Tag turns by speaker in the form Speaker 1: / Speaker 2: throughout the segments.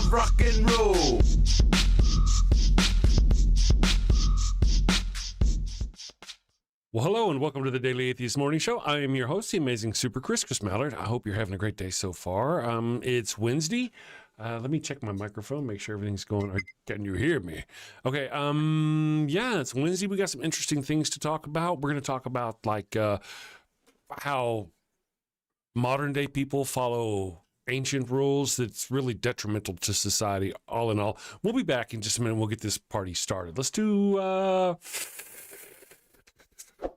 Speaker 1: rock and roll.
Speaker 2: Well, hello and welcome to the Daily Atheist Morning Show. I am your host, the amazing Super Chris Mallard. I hope you're having a great day so far. It's Wednesday. Let me check my microphone, make sure everything's going. Can you hear me? Okay. Yeah, it's Wednesday. We got some interesting things to talk about. We're going to talk about how modern day people follow ancient rules that's really detrimental to society. All in all, we'll be back in just a minute. We'll get this party started. Let's do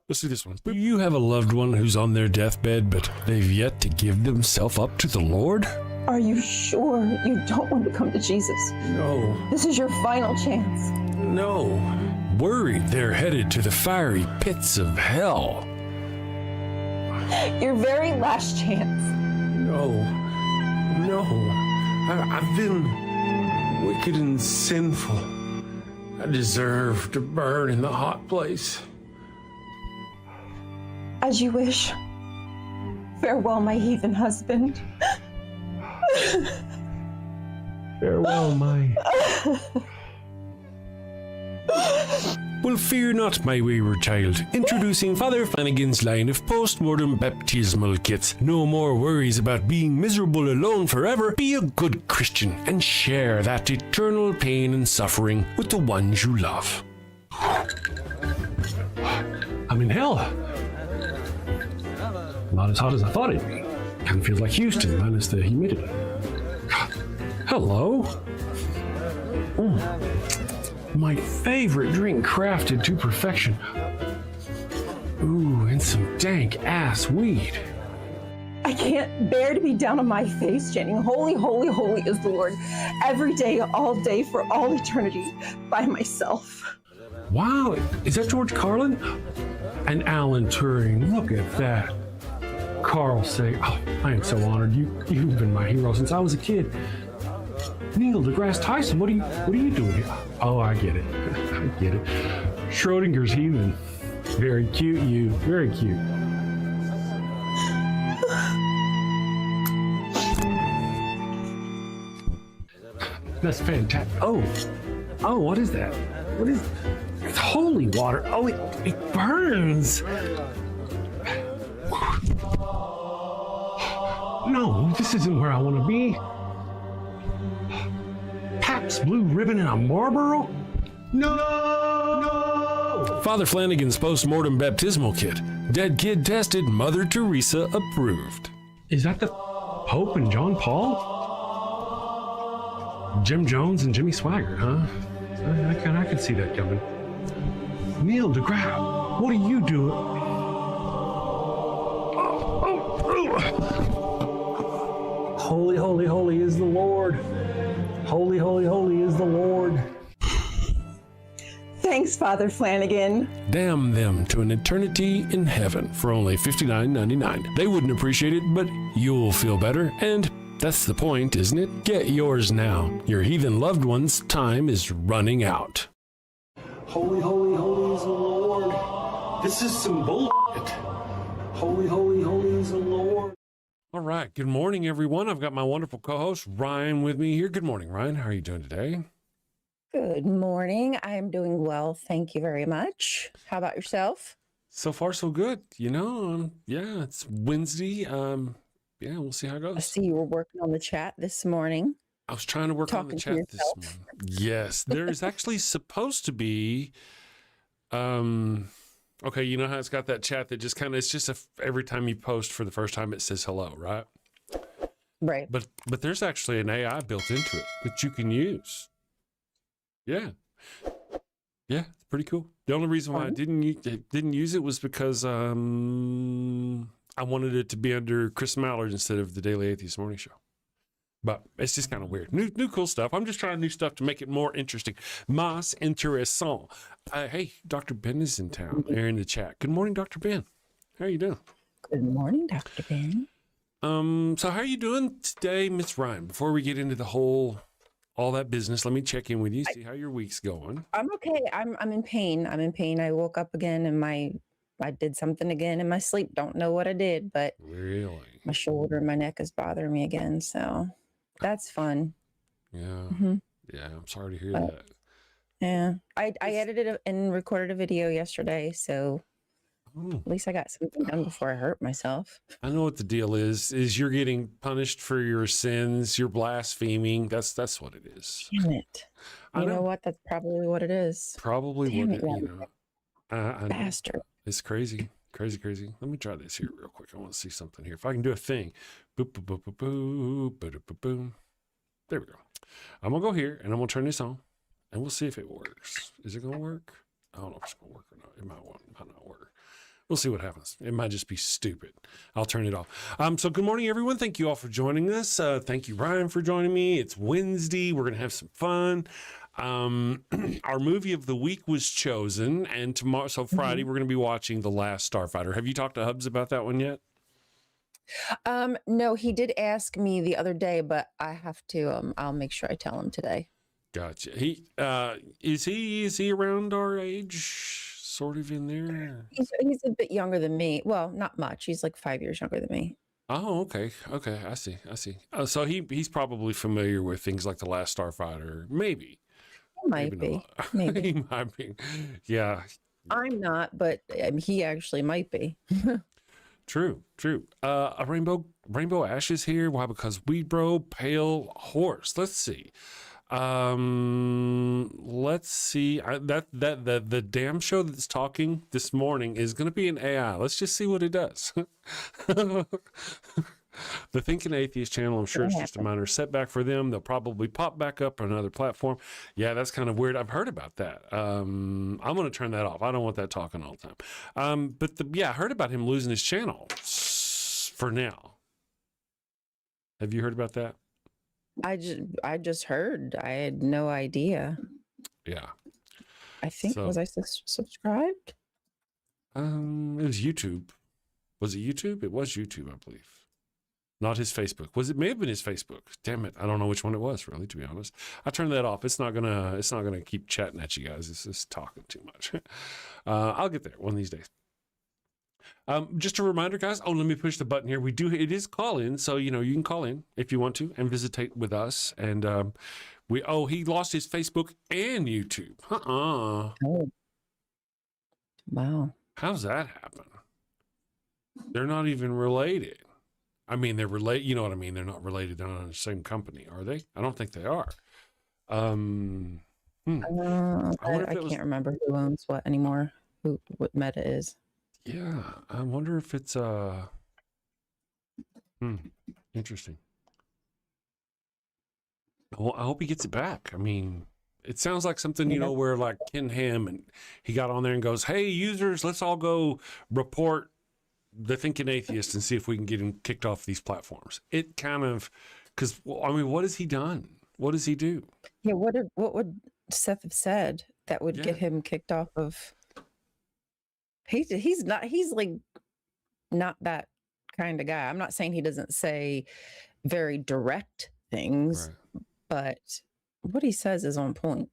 Speaker 2: this one. You have a loved one who's on their deathbed, but they've yet to give themselves up to the Lord?
Speaker 3: Are you sure you don't want to come to Jesus?
Speaker 2: No.
Speaker 3: This is your final chance.
Speaker 2: No. Worried they're headed to the fiery pits of hell.
Speaker 3: Your very last chance.
Speaker 2: No. I've been wicked and sinful. I deserve to burn in the hot place.
Speaker 3: As you wish. Farewell, my heathen husband.
Speaker 2: Farewell, my... Well, fear not, my wayward child. Introducing Father Flanagan's line of post-mortem baptismal kits. No more worries about being miserable alone forever. Be a good Christian and share that eternal pain and suffering with the ones you love. I'm in hell. Not as hot as I thought it'd be. Kind of feels like Houston, minus the humidity. Hello. My favorite drink crafted to perfection. Ooh, and some dank ass weed.
Speaker 3: I can't bear to be down on my face chanting, holy, holy, holy is the Lord, every day, all day, for all eternity, by myself.
Speaker 2: Wow, is that George Carlin? And Alan Turing, look at that. Carl say, oh, I am so honored. You've been my hero since I was a kid. Neil deGrasse Tyson, what are you doing here? Oh, I get it. I get it. Schrodinger's heathen. Very cute, you. Very cute. That's fantastic. Oh, what is that? What is? It's holy water. Oh, it burns. No, this isn't where I want to be. Pabst Blue Ribbon and a Marlboro? No! Father Flanagan's post-mortem baptismal kit. Dead kid tested, Mother Teresa approved. Is that the Pope and John Paul? Jim Jones and Jimmy Swaggart, huh? I can see that coming. Neil deGrasse, what are you doing? Holy, holy, holy is the Lord. Holy, holy, holy is the Lord.
Speaker 3: Thanks, Father Flanagan.
Speaker 2: Damn them to an eternity in heaven for only $59.99. They wouldn't appreciate it, but you'll feel better. And that's the point, isn't it? Get yours now. Your heathen loved one's time is running out. Holy, holy, holy is the Lord. This is some bullshit. Holy, holy, holy is the Lord. All right. Good morning, everyone. I've got my wonderful co-host, Ryan, with me here. Good morning, Ryan. How are you doing today?
Speaker 4: Good morning. I am doing well. Thank you very much. How about yourself?
Speaker 2: So far, so good. Yeah, it's Wednesday. Yeah, we'll see how it goes.
Speaker 4: I see you were working on the chat this morning.
Speaker 2: I was trying to work on the chat this morning. Yes, there is actually supposed to be, okay, you know how it's got that chat that just kind of, it's just every time you post for the first time, it says hello, right?
Speaker 4: Right.
Speaker 2: But there's actually an AI built into it that you can use. Yeah. Yeah, it's pretty cool. The only reason why I didn't use it was because I wanted it to be under Chris Mallard instead of the Daily Atheist Morning Show. But it's just kind of weird. New cool stuff. I'm just trying new stuff to make it more interesting. Más interesante. Hey, Dr. Ben is in town. They're in the chat. Good morning, Dr. Ben. How are you doing?
Speaker 4: Good morning, Dr. Ben.
Speaker 2: So how are you doing today, Miss Ryan? Before we get into all that business, let me check in with you, see how your week's going.
Speaker 4: I'm okay. I'm in pain. I woke up again and I did something again in my sleep. Don't know what I did, but
Speaker 2: really,
Speaker 4: my shoulder and my neck is bothering me again. So that's fun.
Speaker 2: Yeah.
Speaker 4: Mhm.
Speaker 2: Yeah. I'm sorry to hear
Speaker 4: But
Speaker 2: that.
Speaker 4: yeah, I edited and recorded a video yesterday, so
Speaker 2: Oh,
Speaker 4: at least I got something done before I hurt myself.
Speaker 2: I know what the deal is you're getting punished for your sins. You're blaspheming. That's what it is.
Speaker 4: Damn it.
Speaker 2: I
Speaker 4: You know
Speaker 2: know.
Speaker 4: what? That's probably what it is.
Speaker 2: Probably
Speaker 4: Damn
Speaker 2: what
Speaker 4: it,
Speaker 2: it,
Speaker 4: you
Speaker 2: I know.
Speaker 4: bastard.
Speaker 2: It's crazy. Crazy, crazy. Let me try this here real quick. I want to see something here. If I can do a thing. Boop, boop, boop, boop, boop, boop, boop, boom. There we go. I'm going to go here and I'm going to turn this on and we'll see if it works. Is it going to work? I don't know if it's going to work or not. It might not work. We'll see what happens. It might just be stupid. I'll turn it off. So good morning, everyone. Thank you all for joining us. Thank you, Ryan, for joining me. It's Wednesday. We're going to have some fun. Our movie of the week was chosen, and tomorrow, so Friday, we're going to be watching The Last Starfighter. Have you talked to Hubs about that one yet?
Speaker 4: No, he did ask me the other day, but I have to, I'll make sure I tell him today.
Speaker 2: Gotcha. Is he around our age, sort of in there?
Speaker 4: He's a bit younger than me. Well, not much. He's like 5 years younger than me.
Speaker 2: Oh, okay. I see. So he's probably familiar with things like The Last Starfighter. Maybe.
Speaker 4: Might be.
Speaker 2: Not.
Speaker 4: Maybe.
Speaker 2: He might be. Yeah.
Speaker 4: I'm not, but he actually might be.
Speaker 2: True. A rainbow ashes here. Why? Because weed bro, pale horse. Let's see. The damn show that's talking this morning is going to be an AI. Let's just see what it does. The Thinking Atheist channel, I'm sure it's just a minor setback for them. They'll probably pop back up on another platform. Yeah, that's kind of weird. I've heard about that. I'm going to turn that off. I don't want that talking all the time. I heard about him losing his channel for now. Have you heard about that?
Speaker 4: I just heard. I had no idea.
Speaker 2: Yeah.
Speaker 4: I think, was I subscribed?
Speaker 2: It was YouTube. Was it YouTube? It was YouTube, I believe. Not his Facebook. May have been his Facebook. Damn it. I don't know which one it was, really, to be honest. I turned that off. It's not gonna keep chatting at you guys. It's just talking too much. I'll get there one of these days. Just a reminder, guys. Oh, let me push the button here. It is call in, so you can call in if you want to and visitate with us. And he lost his Facebook and YouTube.
Speaker 4: Oh. Wow.
Speaker 2: How's that happen? They're not even related. I mean, they're related. You know what I mean? They're not related. They're not in the same company, are they? I don't think they are.
Speaker 4: I can't remember who owns what anymore. What Meta is.
Speaker 2: Yeah, I wonder if it's interesting. Well, I hope he gets it back. I mean, it sounds like something, where like Ken Ham and he got on there and goes, "Hey, users, let's all go report the Thinking Atheist and see if we can get him kicked off these platforms." It kind of, because what has he done? What does he do?
Speaker 4: Yeah, what would Seth have said that would get him kicked off of? He's like not that kind of guy. I'm not saying he doesn't say very direct things, but what he says is on point.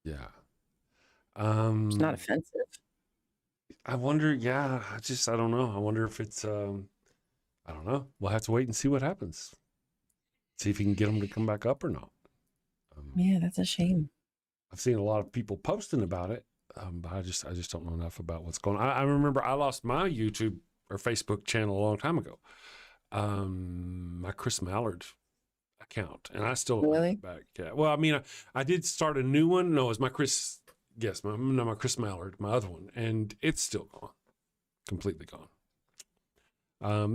Speaker 2: Yeah.
Speaker 4: It's not offensive.
Speaker 2: I wonder, I don't know. I wonder if it's, I don't know. We'll have to wait and see what happens. See if he can get him to come back up or not.
Speaker 4: Yeah, that's a shame.
Speaker 2: I've seen a lot of people posting about it, but I just don't know enough about what's going on. I remember I lost my YouTube or Facebook channel a long time ago. My Chris Mallard account, and I still don't have it back. Yeah. Well, I mean, I did start a new one. No, it's my Chris. Yes, my Chris Mallard, my other one, and it's still gone, completely gone.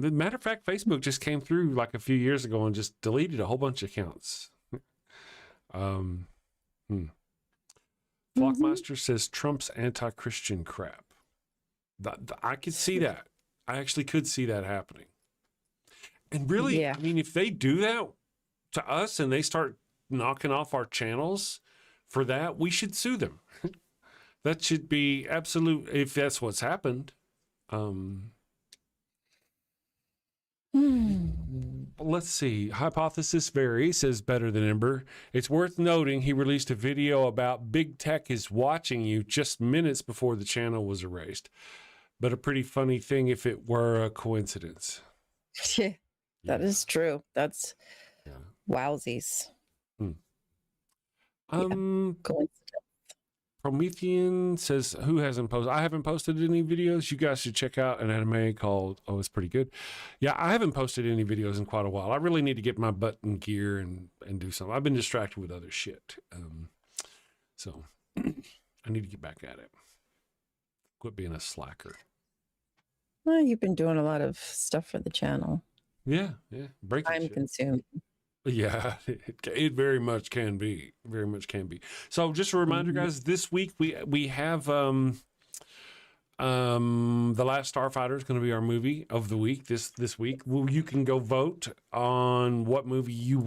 Speaker 2: The matter of fact, Facebook just came through like a few years ago and just deleted a whole bunch of accounts. Flockmaster says Trump's anti-Christian crap. I could see that. I actually could see that happening. And really, I mean, if they do that to us and they start knocking off our channels for that, we should sue them. That should be absolute, if that's what's happened. Let's see. Hypothesis Vary says better than Ember. It's worth noting he released a video about big tech is watching you just minutes before the channel was erased. But a pretty funny thing if it were a coincidence.
Speaker 4: Yeah, that is true. That's wowsies. Coincidence.
Speaker 2: Promethean says, who hasn't posted? I haven't posted any videos. You guys should check out an anime called, it's pretty good. Yeah, I haven't posted any videos in quite a while. I really need to get my butt in gear and do something. I've been distracted with other shit. So I need to get back at it. Quit being a slacker.
Speaker 4: Well, you've been doing a lot of stuff for the channel.
Speaker 2: Yeah. Breaking
Speaker 4: Time
Speaker 2: shit.
Speaker 4: consuming.
Speaker 2: Yeah, it very much can be. Very much can be. So just a reminder, guys, this week we have The Last Starfighter is going to be our movie of the week this week. You can go vote on what movie you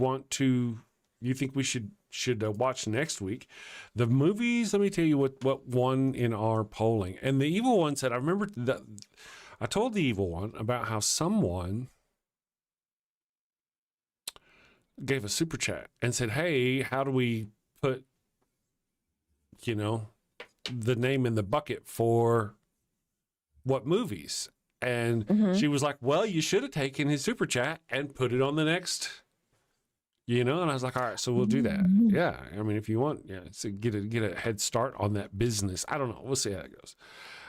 Speaker 2: think we should watch next week. The movies, let me tell you what won in our polling. And the evil one said, I remember that I told the evil one about how someone gave a super chat and said, hey, how do we put, the name in the bucket for what movies? And she was like, well, you should have taken his super chat and put it on the next, and I was like, all right, so we'll do that. Yeah. I mean, if you want, so get a head start on that business. I don't know. We'll see how it goes.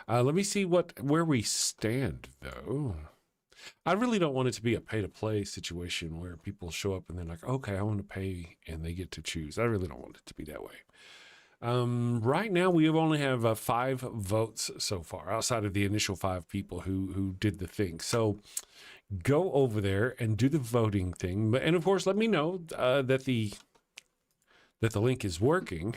Speaker 2: Let me see where we stand though. I really don't want it to be a pay-to-play situation where people show up and they're like, okay, I want to pay, and they get to choose. I really don't want it to be that way. Right now, we only have 5 votes so far, outside of the initial 5 people who did the thing. So go over there and do the voting thing. And of course, let me know that the link is working.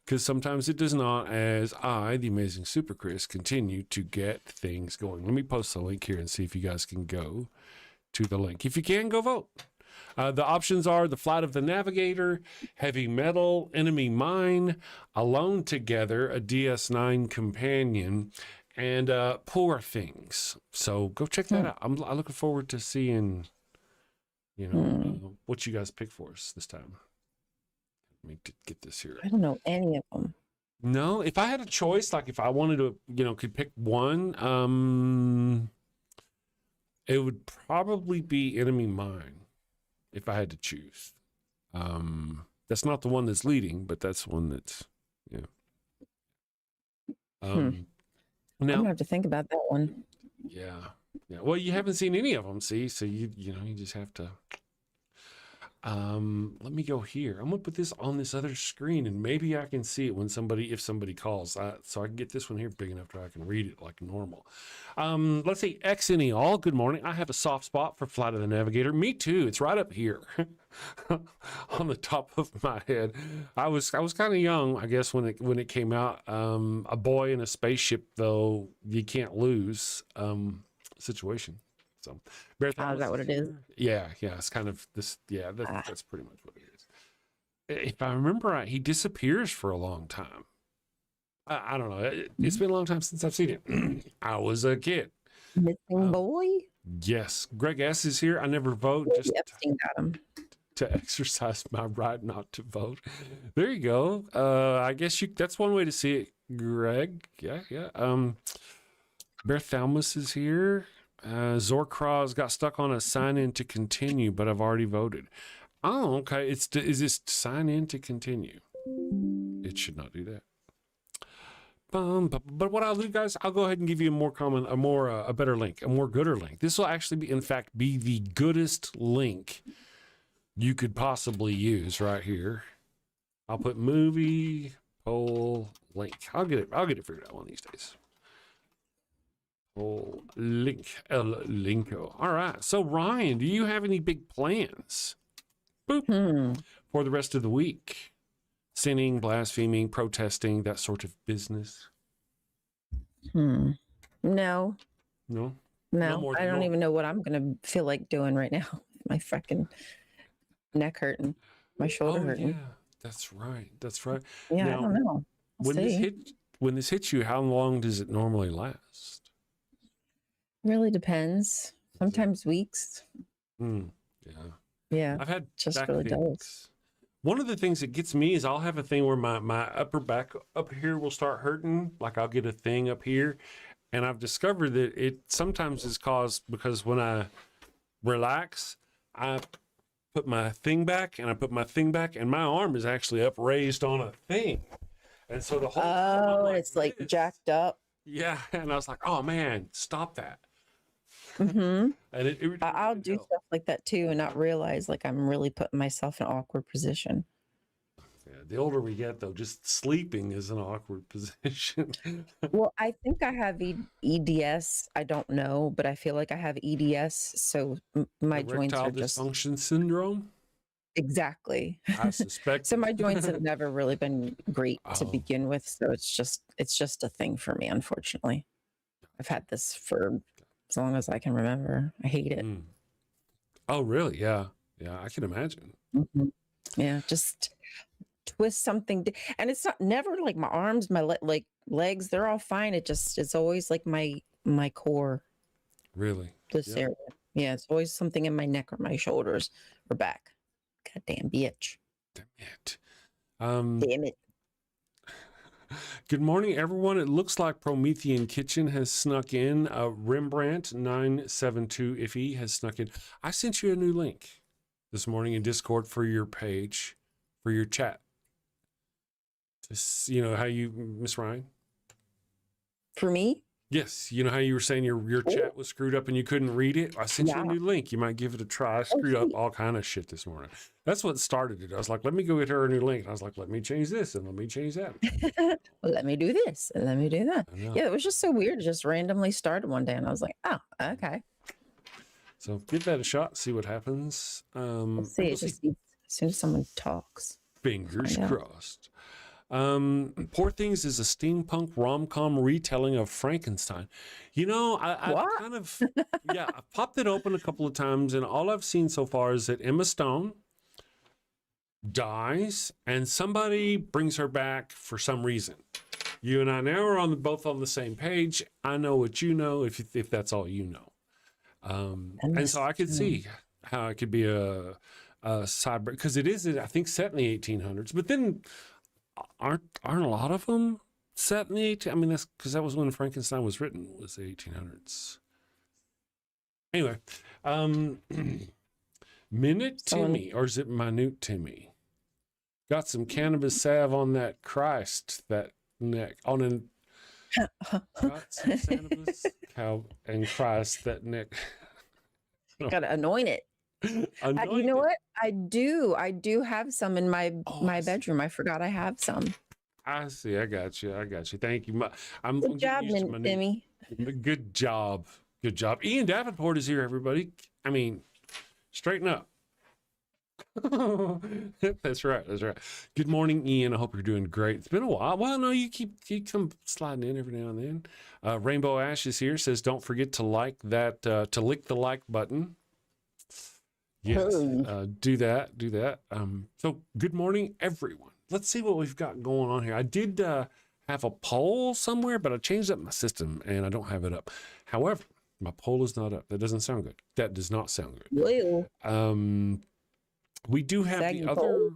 Speaker 2: Because sometimes it does not, as I, the amazing Super Chris, continue to get things going. Let me post the link here and see if you guys can go to the link. If you can, go vote. The options are The Flight of the Navigator, Heavy Metal, Enemy Mine, Alone Together, a DS9 companion, and Poor Things. So go check that out. I'm looking forward to seeing, what you guys pick for us this time. Let me get this here.
Speaker 4: I don't know any of them.
Speaker 2: No, if I had a choice, like if I wanted to, could pick one, it would probably be Enemy Mine if I had to choose. That's not the one that's leading, but that's one that's, Now,
Speaker 4: I'm gonna have to think about that one.
Speaker 2: Yeah. Well, you haven't seen any of them, see? So you just have to. Let me go here. I'm gonna put this on this other screen, and maybe I can see it if somebody calls. So I can get this one here big enough to where I can read it like normal. Let's see, X any all. Good morning. I have a soft spot for Flight of the Navigator. Me too. It's right up here, on the top of my head. I was kind of young, I guess, when it came out. A boy in a spaceship, though, you can't lose. Situation. So,
Speaker 4: is that what it is?
Speaker 2: Yeah, it's kind of this. Yeah, that's pretty much what it is. If I remember right, he disappears for a long time. I don't know. It's been a long time since I've seen it. I was a kid.
Speaker 4: Missing boy?
Speaker 2: Yes. Greg S. is here. I never vote.
Speaker 4: Maybe
Speaker 2: Just
Speaker 4: Epstein got him.
Speaker 2: to exercise my right not to vote. There you go. I guess that's one way to see it, Greg. Yeah. Bear Thalmus is here. Zorkraz got stuck on a sign in to continue, but I've already voted. Oh, okay. Is this sign in to continue? It should not do that. But what I'll do, guys, I'll go ahead and give you a better link, a more gooder link. This will actually be the goodest link you could possibly use right here. I'll put movie poll link. I'll get it figured out one of these days. Link, El Linko. All right. So, Ryan, do you have any big plans? Boop. For the rest of the week? Sinning, blaspheming, protesting, that sort of business?
Speaker 4: No.
Speaker 2: No?
Speaker 4: No.
Speaker 2: I
Speaker 4: don't even know what I'm going to feel like doing right now. My freaking neck hurting. My shoulder hurting.
Speaker 2: Yeah. That's right.
Speaker 4: Yeah,
Speaker 2: now,
Speaker 4: I don't know.
Speaker 2: When this hits you, how long does it normally last?
Speaker 4: Really depends. Sometimes weeks. Yeah.
Speaker 2: I've had
Speaker 4: just
Speaker 2: back
Speaker 4: really
Speaker 2: things.
Speaker 4: does.
Speaker 2: One of the things that gets me is I'll have a thing where my upper back up here will start hurting. Like I'll get a thing up here. And I've discovered that it sometimes is caused because when I relax, I put my thing back, and I put my thing back, and my arm is actually upraised on a thing. And so the whole time I'm like
Speaker 4: it's like
Speaker 2: this.
Speaker 4: jacked up.
Speaker 2: Yeah, and I was like, oh man, stop that.
Speaker 4: Mm-hmm.
Speaker 2: And it
Speaker 4: I'll
Speaker 2: didn't
Speaker 4: do
Speaker 2: help.
Speaker 4: stuff like that too and not realize like I'm really putting myself in an awkward position.
Speaker 2: Yeah, the older we get, though, just sleeping is an awkward position.
Speaker 4: Well, I think I have EDS. I don't know, but I feel like I have EDS. So my joints
Speaker 2: Erectile
Speaker 4: are just
Speaker 2: dysfunction syndrome.
Speaker 4: exactly.
Speaker 2: I suspect.
Speaker 4: So my joints have never really been great to
Speaker 2: Oh.
Speaker 4: begin with. So it's just a thing for me, unfortunately. I've had this for as long as I can remember. I hate it.
Speaker 2: Mm. Oh, really? Yeah. Yeah, I can imagine.
Speaker 4: Mhm. Yeah, just twist something and it's not never like my arms, my like legs, they're all fine. It's always like my core,
Speaker 2: Really?
Speaker 4: this
Speaker 2: Yep.
Speaker 4: area. Yeah, it's always something in my neck or my shoulders or back. Goddamn bitch.
Speaker 2: Damn it.
Speaker 4: Damn it.
Speaker 2: Good morning, everyone. It looks like Promethean Kitchen has snuck in. Rembrandt 972 Iffy has snuck in. I sent you a new link this morning in Discord for your page, for your chat. Just, you know how you, Miss Ryan?
Speaker 4: For me?
Speaker 2: Yes, you know how you were saying your chat was screwed up and you couldn't read it? I sent you a
Speaker 4: Yeah.
Speaker 2: new link. You might give it a try. I screwed up all kind of shit this morning. That's what started it. I was like, let me go get her a new link. And I was like, let me change this and let me change that.
Speaker 4: Well, let me do this and let me do that.
Speaker 2: I know.
Speaker 4: Yeah, it was just so weird. It just randomly started one day and I was like, oh, okay.
Speaker 2: So give that a shot, see what happens.
Speaker 4: Let's see.
Speaker 2: we'll
Speaker 4: It just needs, as soon as someone talks.
Speaker 2: Fingers
Speaker 4: find out.
Speaker 2: crossed. Poor Things is a steampunk rom-com retelling of Frankenstein. You know, I
Speaker 4: What?
Speaker 2: kind of, yeah, I popped it open a couple of times, and all I've seen so far is that Emma Stone dies, and somebody brings her back for some reason. You and I now are both on the same page. I know what you know, if that's all you know. And so I could see how it could be a cyber, because it is, I think, set in the 1800s. But then, aren't a lot of them set in the 18? I mean, that's because that was when Frankenstein was written, was the 1800s. Anyway, Minute Timmy, or is it Minute Timmy? Got some cannabis salve on that Christ, that neck, on an. Got some cannabis cow and Christ, that neck.
Speaker 4: Gotta anoint it. You know what? I do have some in my bedroom. I forgot I have some.
Speaker 2: I see. I got you. Thank you. I'm
Speaker 4: Good job, Timmy.
Speaker 2: Good job. Good job. Ian Davenport is here, everybody. I mean, straighten up. That's right. Good morning, Ian. I hope you're doing great. It's been a while. Well, no, you come sliding in every now and then. Rainbow Ash is here. Says, don't forget to like that, to lick the like button. Yes, do that. So good morning, everyone. Let's see what we've got going on here. I did have a poll somewhere, but I changed up my system and I don't have it up. However, my poll is not up. That doesn't sound good. That does not sound good.
Speaker 4: Well,
Speaker 2: we do have the other.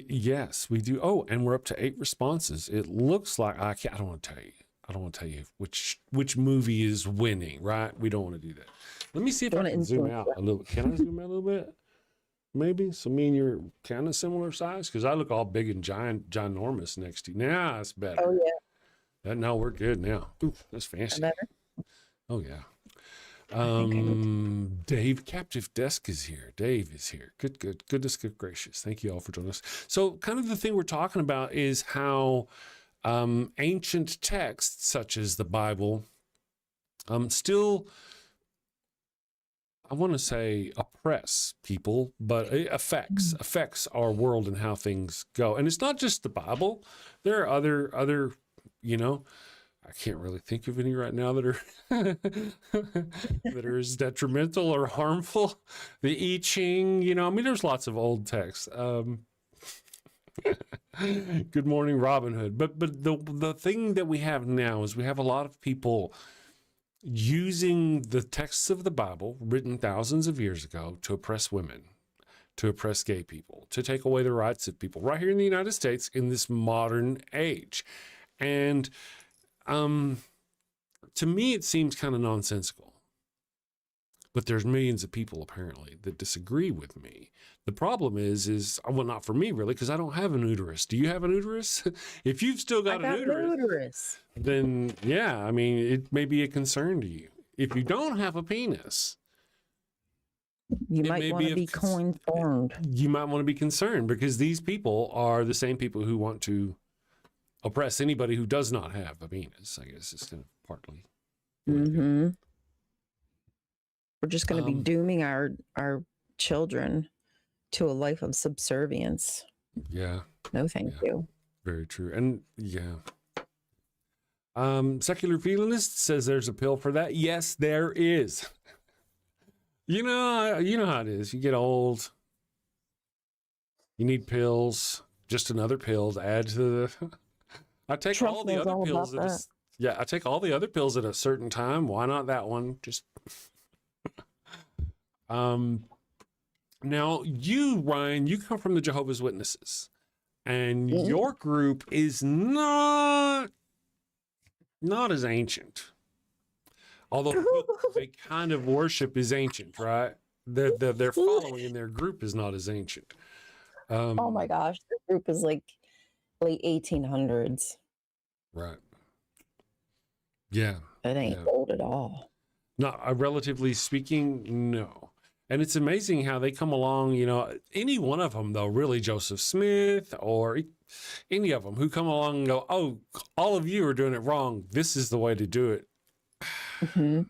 Speaker 2: Yes, we do. Oh, and we're up to 8 responses. It looks like I don't want to tell you. I don't want to tell you which movie is winning. Right? We don't want to do that. Let me see if I can zoom out a little. Can I zoom out a little bit? Maybe. So me and you're kind of similar size, because I look all big and ginormous next to you. Now it's better.
Speaker 4: oh yeah.
Speaker 2: No, we're good now. Ooh, that's fancy.
Speaker 4: Better.
Speaker 2: Oh yeah. Dave, Captive Desk is here. Dave is here. Goodness gracious. Thank you all for joining us. So kind of the thing we're talking about is how ancient texts such as the Bible still, I want to say, oppress people, but it affects our world and how things go. And it's not just the Bible. There are other, you know, I can't really think of any right now that are that are as detrimental or harmful. The I Ching, you know, I mean, there's lots of old texts. Good morning, Robin Hood. But the thing that we have now is we have a lot of people using the texts of the Bible written thousands of years ago to oppress women, to oppress gay people, to take away the rights of people right here in the United States in this modern age. And to me, it seems kind of nonsensical. But there's millions of people apparently that disagree with me. The problem is well, not for me really, because I don't have an uterus. Do you have an uterus? If you've still got an uterus, then yeah, I mean, it may be a concern to you. If you don't have a penis,
Speaker 4: you might want to be concerned.
Speaker 2: You might want to be concerned because these people are the same people who want to oppress anybody who does not have a penis. I guess it's kind of partly.
Speaker 4: Mm-hmm. We're just going to be dooming our children to a life of subservience.
Speaker 2: Yeah.
Speaker 4: No, thank you.
Speaker 2: Very true. And yeah. Secular Feelinist says there's a pill for that. Yes, there is. You know how it is. You get old. You need pills. Just another pill to add to the. I take
Speaker 4: Trump
Speaker 2: all the other pills. I take all the other pills at a certain time. Why not that one? Just. Now you, Ryan, you come from the Jehovah's Witnesses, and your group is not as ancient. Although they kind of worship is ancient, right? Their following in their group is not as ancient.
Speaker 4: Oh my gosh, the group is like late 1800s.
Speaker 2: Right. Yeah.
Speaker 4: It ain't old at all.
Speaker 2: Not relatively speaking, no. And it's amazing how they come along, any one of them, though, really, Joseph Smith or any of them who come along and go, oh, all of you are doing it wrong. This is the way to do it.
Speaker 4: Mm-hmm.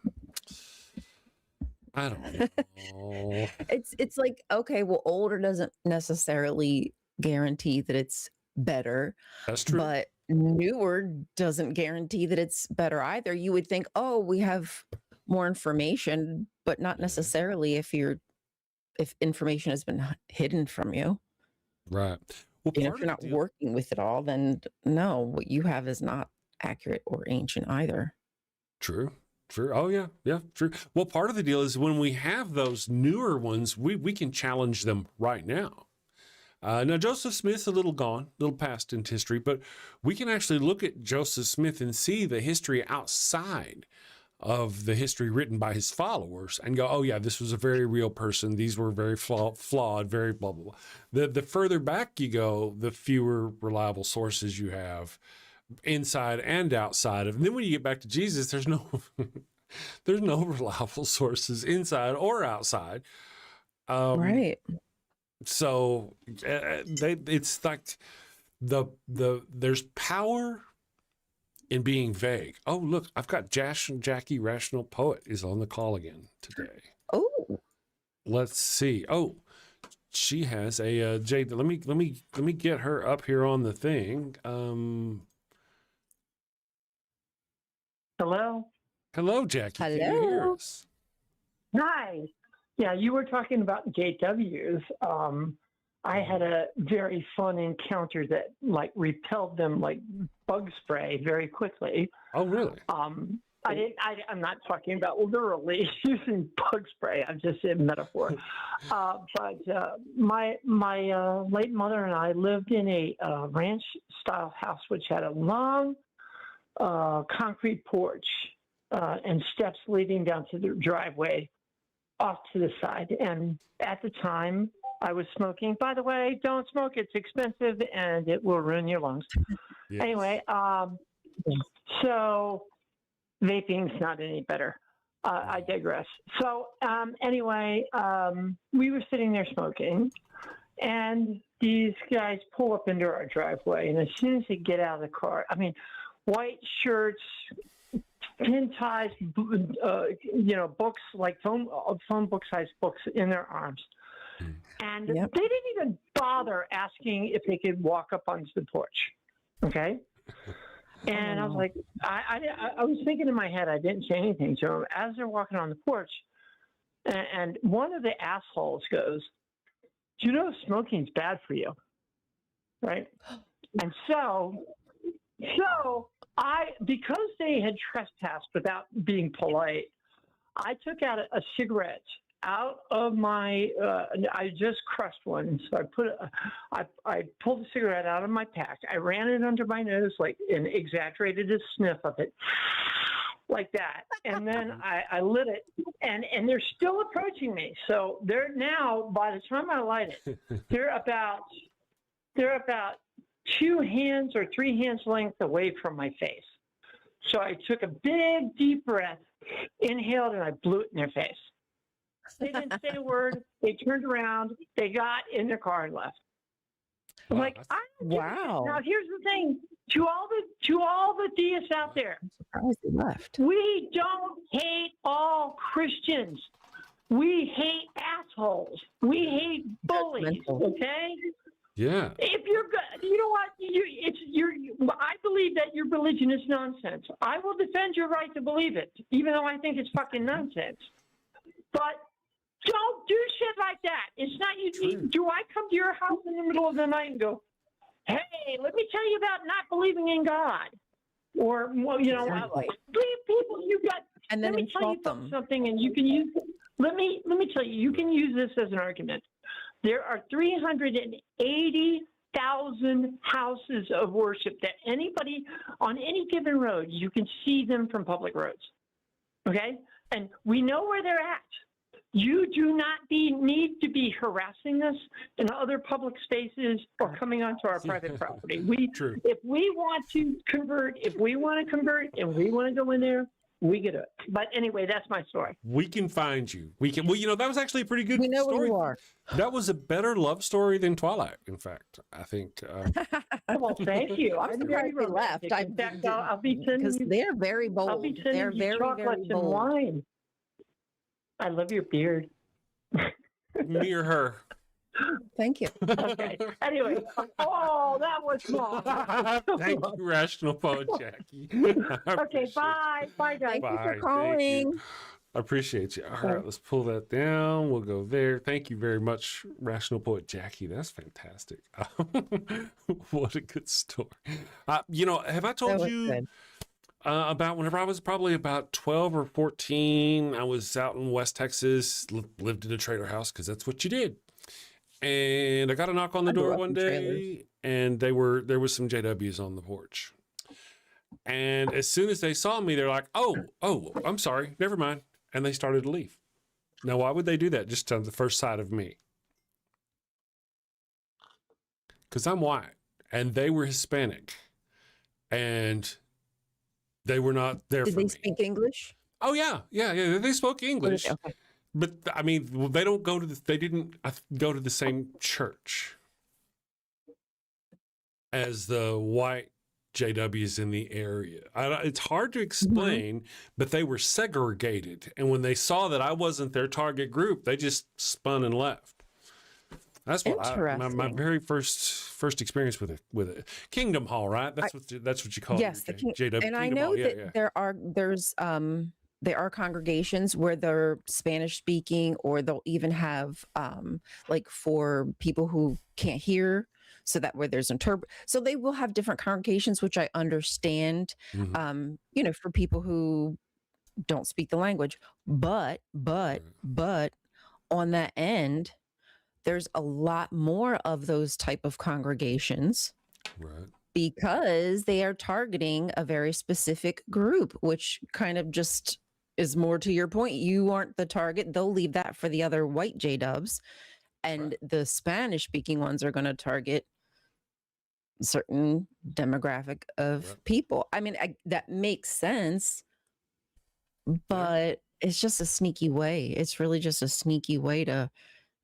Speaker 2: I don't know.
Speaker 4: It's like, okay, well, older doesn't necessarily guarantee that it's better.
Speaker 2: That's true.
Speaker 4: But newer doesn't guarantee that it's better either. You would think, oh, we have more information, but not necessarily if information has been hidden from you.
Speaker 2: Right. Well,
Speaker 4: and if you're not working with it all, then no, what you have is not accurate or ancient either.
Speaker 2: True. Oh yeah. True. Well, part of the deal is when we have those newer ones, we can challenge them right now. Now Joseph Smith's a little gone, a little past in history, but we can actually look at Joseph Smith and see the history outside of the history written by his followers and go, oh yeah, this was a very real person. These were very flawed, very blah, blah, blah. The further back you go, the fewer reliable sources you have inside and outside of. And then when you get back to Jesus, there's no reliable sources inside or outside.
Speaker 4: Right.
Speaker 2: So it's like there's power in being vague. Oh, look, I've got Jackie Rational Poet is on the call again today.
Speaker 4: Oh,
Speaker 2: let's see. Oh, she has a Jade. Let me get her up here on the thing. Hello, Jackie.
Speaker 4: Hello.
Speaker 2: Can you hear us?
Speaker 1: Hi. Yeah, you were talking about JWs. I had a very fun encounter that repelled them like bug spray very quickly.
Speaker 2: Oh, really?
Speaker 1: I'm not talking about literally using bug spray. I'm just a metaphor. But my late mother and I lived in a ranch style house, which had a long concrete porch and steps leading down to the driveway off to the side. And at the time, I was smoking. By the way, don't smoke. It's expensive and it will ruin your lungs. Yes. Anyway, so vaping's not any better. I digress. So anyway, we were sitting there smoking, and these guys pull up into our driveway. And as soon as they get out of the car, white shirts, pin ties, books, like phone book size books in their arms. And they didn't even bother asking if they could walk up onto the porch. Okay. And I was like, I was thinking in my head, I didn't say anything to them as they're walking on the porch. And one of the assholes goes, do you know smoking's bad for you? Right. And so because they had trespassed without being polite, I took out a cigarette out of my, I just crushed one. So I pulled the cigarette out of my pack. I ran it under my nose, and exaggerated a sniff of it. like that. And then I lit it, and they're still approaching me. So they're now, by the time I light it, they're about 2 hands or 3 hands length away from my face. So I took a big, deep breath, inhaled, and I blew it in their face. They didn't say a word. They turned around. They got in their car and left. I'm like,
Speaker 4: Wow.
Speaker 1: Now here's the thing: to all the deists out there,
Speaker 4: I'm surprised they left.
Speaker 1: we don't hate all Christians. We hate assholes. We hate bullies. Okay.
Speaker 2: Yeah.
Speaker 1: If you're good, you know what? I believe that your religion is nonsense. I will defend your right to believe it, even though I think it's fucking nonsense. But don't do shit like that. It's not you. Do I come to your house in the middle of the night and go, "Hey, let me tell you about not believing in God," or
Speaker 4: Exactly.
Speaker 1: people you got?
Speaker 4: And then
Speaker 1: let me tell you
Speaker 4: insult them.
Speaker 1: something, and you can use. Let me tell you. You can use this as an argument. There are 380,000 houses of worship that anybody on any given road, you can see them from public roads. Okay? And we know where they're at. You do not need to be harassing us in other public spaces or coming onto our private property. If we want to convert, and we want to go in there, we get it. But anyway, that's my story.
Speaker 2: We can find you. We can. Well, that was actually a pretty good
Speaker 4: We know
Speaker 2: story.
Speaker 4: where you are.
Speaker 2: That was a better love story than Twilight, in fact. I think.
Speaker 1: Well, thank you.
Speaker 4: I'm surprised they left.
Speaker 1: In fact, I'll be sending
Speaker 4: Because
Speaker 1: you.
Speaker 4: they're very bold.
Speaker 1: I'll be sending
Speaker 4: They're
Speaker 1: you
Speaker 4: very,
Speaker 1: chocolates
Speaker 4: very
Speaker 1: and
Speaker 4: bold.
Speaker 1: wine. I love your beard.
Speaker 2: Me or her.
Speaker 4: Thank you.
Speaker 1: Okay. Anyway, that was small.
Speaker 2: Thank you, Rational Poet Jackie.
Speaker 1: Okay, bye. Bye, guys.
Speaker 4: Thank you
Speaker 2: Bye.
Speaker 4: for
Speaker 2: Thank
Speaker 4: calling.
Speaker 2: you. I appreciate you. All right, let's pull that down. We'll go there. Thank you very much, Rational Poet Jackie. That's fantastic. What a good story. Have I told you
Speaker 4: good.
Speaker 2: about whenever I was probably about 12 or 14, I was out in West Texas, lived in a trailer house because that's what you did. And I got a knock on the door one day, and there was some JWs on the porch. And as soon as they saw me, they're like, oh, I'm sorry, never mind. And they started to leave. Now, why would they do that just on the first sight of me? Because I'm white, and they were Hispanic, and they were not there
Speaker 4: Did
Speaker 2: for me.
Speaker 4: they speak English?
Speaker 2: Oh, yeah. They spoke English.
Speaker 4: Okay.
Speaker 2: But I mean, they didn't go to the same church as the white JWs in the area. It's hard to explain, but they were segregated. And when they saw that I wasn't their target group, they just spun and left. That's what my very first experience with it. Kingdom Hall, right? That's what you call it.
Speaker 4: Yes,
Speaker 2: JW.
Speaker 4: And I know that there are congregations where they're Spanish speaking, or they'll even have like for people who can't hear, so that where there's so they will have different congregations, which I understand. For people who don't speak the language, but on that end, there's a lot more of those type of congregations,
Speaker 2: Right.
Speaker 4: because they are targeting a very specific group, which kind of just is more to your point. You aren't the target. They'll leave that for the other white J-dubs. And the Spanish speaking ones are going to target a certain demographic of people. I mean, that makes sense, but it's just a sneaky way. It's really just a sneaky way to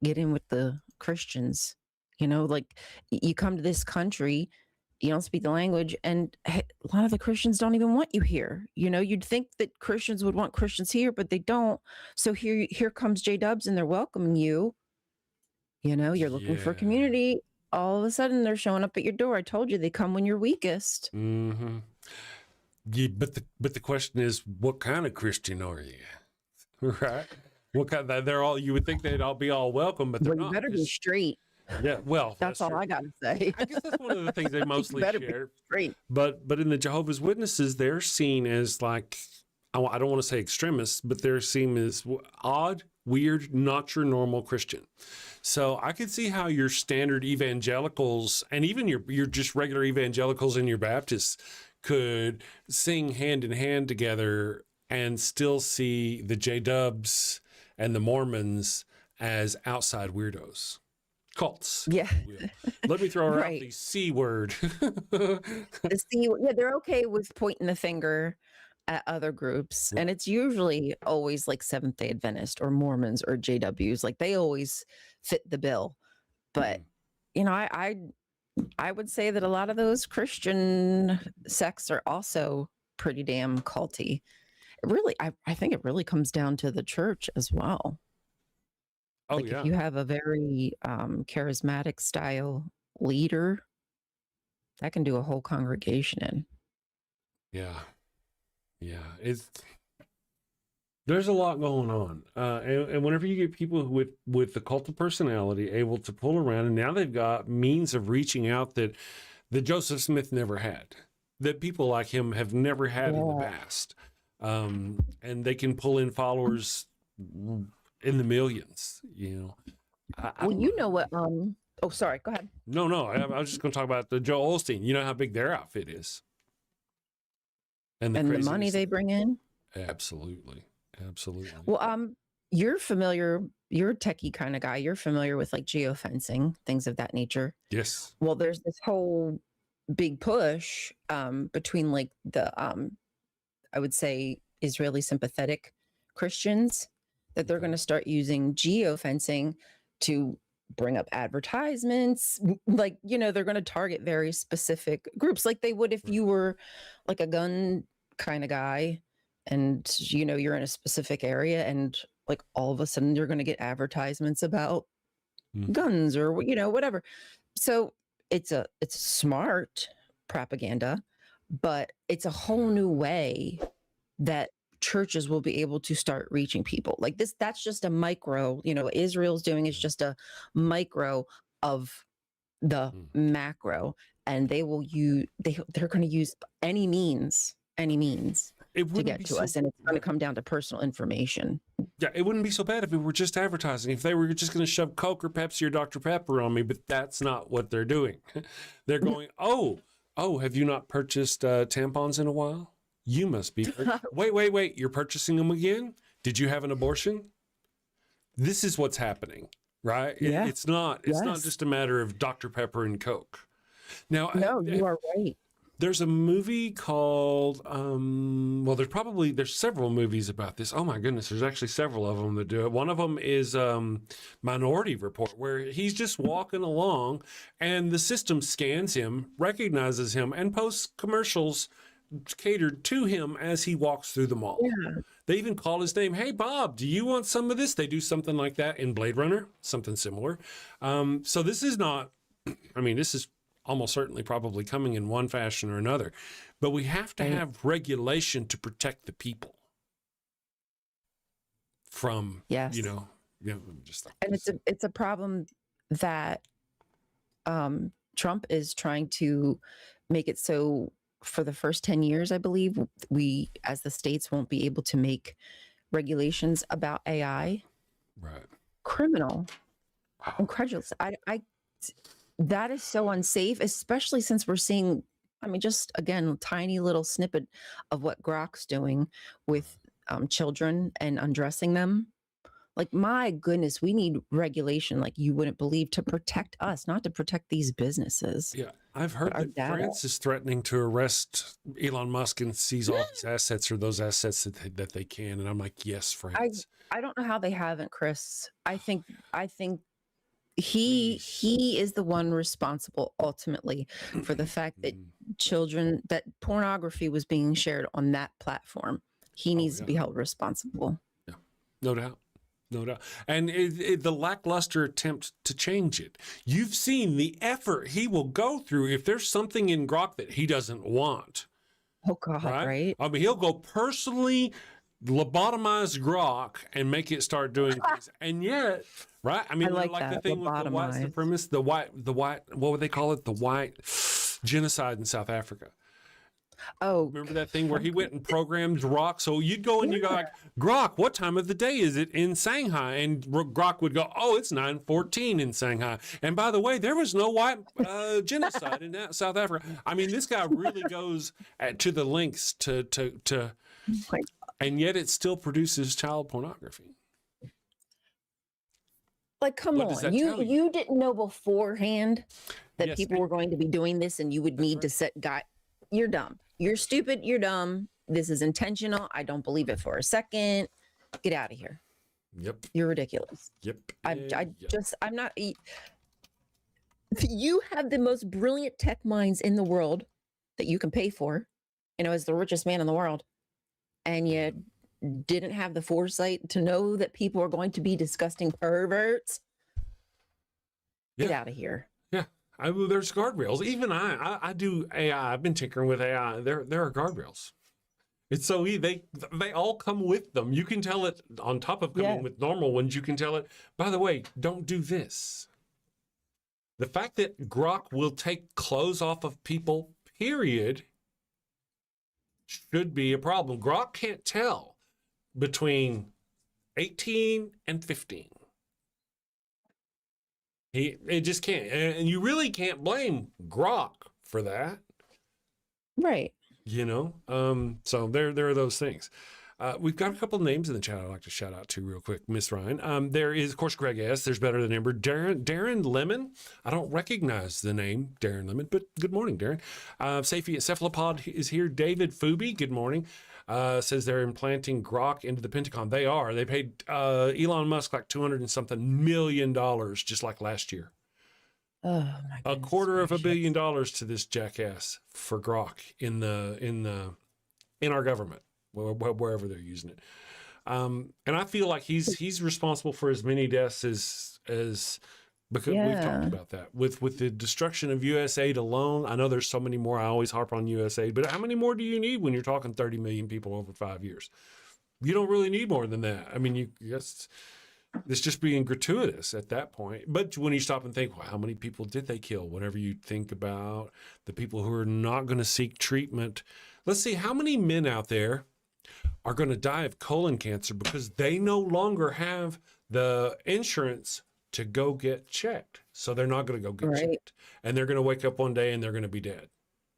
Speaker 4: get in with the Christians. Like you come to this country, you don't speak the language, and a lot of the Christians don't even want you here. You'd think that Christians would want Christians here, but they don't. So here comes J-dubs, and they're welcoming you. You're looking for community. All of a sudden, they're showing up at your door. I told you, they come when you're weakest.
Speaker 2: Mm-hmm. Yeah, but the question is, what kind of Christian are you? Right? What kind? They're all. You would think they'd all be all welcome, but they're not.
Speaker 4: You better be straight.
Speaker 2: Yeah, well,
Speaker 4: that's all
Speaker 2: true.
Speaker 4: I got to say.
Speaker 2: I guess that's one of the things they mostly share.
Speaker 4: Straight.
Speaker 2: But in the Jehovah's Witnesses, they're seen as like, I don't want to say extremists, but they're seen as odd, weird, not your normal Christian. So I could see how your standard evangelicals and even your just regular evangelicals and your Baptists could sing hand in hand together and still see the J-Dubs and the Mormons as outside weirdos. Cults.
Speaker 4: Yeah.
Speaker 2: Let me throw her out
Speaker 4: Right.
Speaker 2: the C word.
Speaker 4: Yeah, they're okay with pointing the finger at other groups. And it's usually always like Seventh-day Adventist or Mormons or JWs. Like they always fit the bill. But you know, I would say that a lot of those Christian sects are also pretty damn culty. It really, I think it really comes down to the church as well.
Speaker 2: Oh,
Speaker 4: Like
Speaker 2: yeah.
Speaker 4: if you have a very charismatic style leader, that can do a whole congregation in.
Speaker 2: Yeah. There's a lot going on. And whenever you get people with the cult of personality able to pull around, and now they've got means of reaching out that Joseph Smith never had, that people like him have never had in the past. And they can pull in followers in the millions, you know.
Speaker 4: Well, you know what? Oh, sorry. Go ahead.
Speaker 2: No, I was just going to talk about the Joel Osteen. You know how big their outfit is, and the
Speaker 4: money they bring in.
Speaker 2: Absolutely.
Speaker 4: Well, you're a techie kind of guy. You're familiar with like geofencing, things of that nature.
Speaker 2: Yes.
Speaker 4: Well, there's this whole big push between like the I would say Israeli sympathetic Christians that they're going to start using geofencing to bring up advertisements. Like, you know, they're going to target very specific groups like they would if you were like a gun kind of guy and, you know, you're in a specific area and like all of a sudden you're going to get advertisements about guns or, you know, whatever. So it's smart propaganda, but it's a whole new way that churches will be able to start reaching people like this. That's just a micro, you know, what Israel's doing is just a micro of the macro, and they're going to use any means to get to us. And it's going to come down to personal information.
Speaker 2: Yeah, it wouldn't be so bad if it were just advertising, if they were just going to shove Coke or Pepsi or Dr. Pepper on me, but that's not what they're doing. They're going, oh, have you not purchased tampons in a while? You must be. Wait. You're purchasing them again? Did you have an abortion? This is what's happening, right?
Speaker 4: Yeah.
Speaker 2: It's not just a matter of Dr. Pepper and Coke. Now,
Speaker 4: no, you are right.
Speaker 2: There's a movie called, there's several movies about this. Oh my goodness, there's actually several of them that do it. One of them is Minority Report, where he's just walking along and the system scans him, recognizes him, and posts commercials catered to him as he walks through the mall. Yeah. They even call his name. Hey, Bob, do you want some of this? They do something like that in Blade Runner, something similar. So this is not, this is almost certainly probably coming in one fashion or another, but we have to have regulation to protect the people from, just.
Speaker 4: And it's a problem that Trump is trying to make it so for the first 10 years, I believe, we as the states won't be able to make regulations about AI.
Speaker 2: Right.
Speaker 4: Criminal. Wow. Incredulous. That is so unsafe, especially since we're seeing, just again, a tiny little snippet of what Grok's doing with children and undressing them. Like, my goodness, we need regulation like you wouldn't believe to protect us, not to protect these businesses.
Speaker 2: Yeah, I've heard that France is threatening to arrest Elon Musk and seize all his assets or those assets that they can. And I'm like, yes, France.
Speaker 4: I don't know how they haven't, Chris. I think he is the one responsible ultimately for the fact that that pornography was being shared on that platform. He needs to be held responsible.
Speaker 2: Yeah, no doubt. No doubt. And the lackluster attempt to change it. You've seen the effort he will go through if there's something in Grok that he doesn't want.
Speaker 4: Oh, God, right?
Speaker 2: He'll go personally lobotomize Grok and make it start doing things. And yet, right? I like the thing with the white supremacists, the white, what would they call it? The white genocide in South Africa.
Speaker 4: Oh,
Speaker 2: remember that thing where he went and programmed Grok? So you'd go and you go like, Grok, what time of the day is it in Shanghai? And Grok would go, oh, it's 9:14 in Shanghai. And by the way, there was no white genocide in South Africa. This guy really goes to the lengths to And yet it still produces child pornography.
Speaker 4: Like, come
Speaker 2: What does
Speaker 4: on.
Speaker 2: that tell you?
Speaker 4: You didn't know beforehand that
Speaker 2: Yes,
Speaker 4: people were going to be doing this and you would need to set you're dumb. You're stupid. You're dumb. This is intentional. I don't believe it for a second. Get out of here.
Speaker 2: Yep.
Speaker 4: You're ridiculous.
Speaker 2: Yep.
Speaker 4: I'm
Speaker 2: yep.
Speaker 4: not. You have the most brilliant tech minds in the world that you can pay for, as the richest man in the world. And you didn't have the foresight to know that people are going to be disgusting perverts. Get out of here.
Speaker 2: Yeah. There's guardrails. Even I do AI. I've been tinkering with AI. There are guardrails. It's so easy. They all come with them. You can tell it on top of coming with normal ones. You can tell it, by the way, don't do this. The fact that Grok will take clothes off of people, period, should be a problem. Grok can't tell between 18 and 15. It just can't. And you really can't blame Grok for that.
Speaker 4: Right.
Speaker 2: So there are those things. We've got a couple names in the chat I'd like to shout out to real quick, Miss Ryan. There is, of course, Greg S. There's Better Than Amber. Darren Lemon. I don't recognize the name Darren Lemon, but good morning, Darren. Safety Cephalopod is here. David Fubi, good morning. Says they're implanting Grok into the Pentagon. They are. They paid Elon Musk like $200 million just like last year.
Speaker 4: Oh my goodness,
Speaker 2: $250 million to this jackass for Grok in our government, wherever they're using it. And I feel like he's responsible for as many deaths as because we've talked about that with the destruction of USAID alone. I know there's so many more. I always harp on USAID, but how many more do you need when you're talking 30 million people over 5 years? You don't really need more than that. I mean, it's just being gratuitous at that point. But when you stop and think, well, how many people did they kill? Whenever you think about the people who are not going to seek treatment, let's see, how many men out there are going to die of colon cancer because they no longer have the insurance to go get checked. So they're not going to go get checked. And they're going to wake up one day and they're going to be dead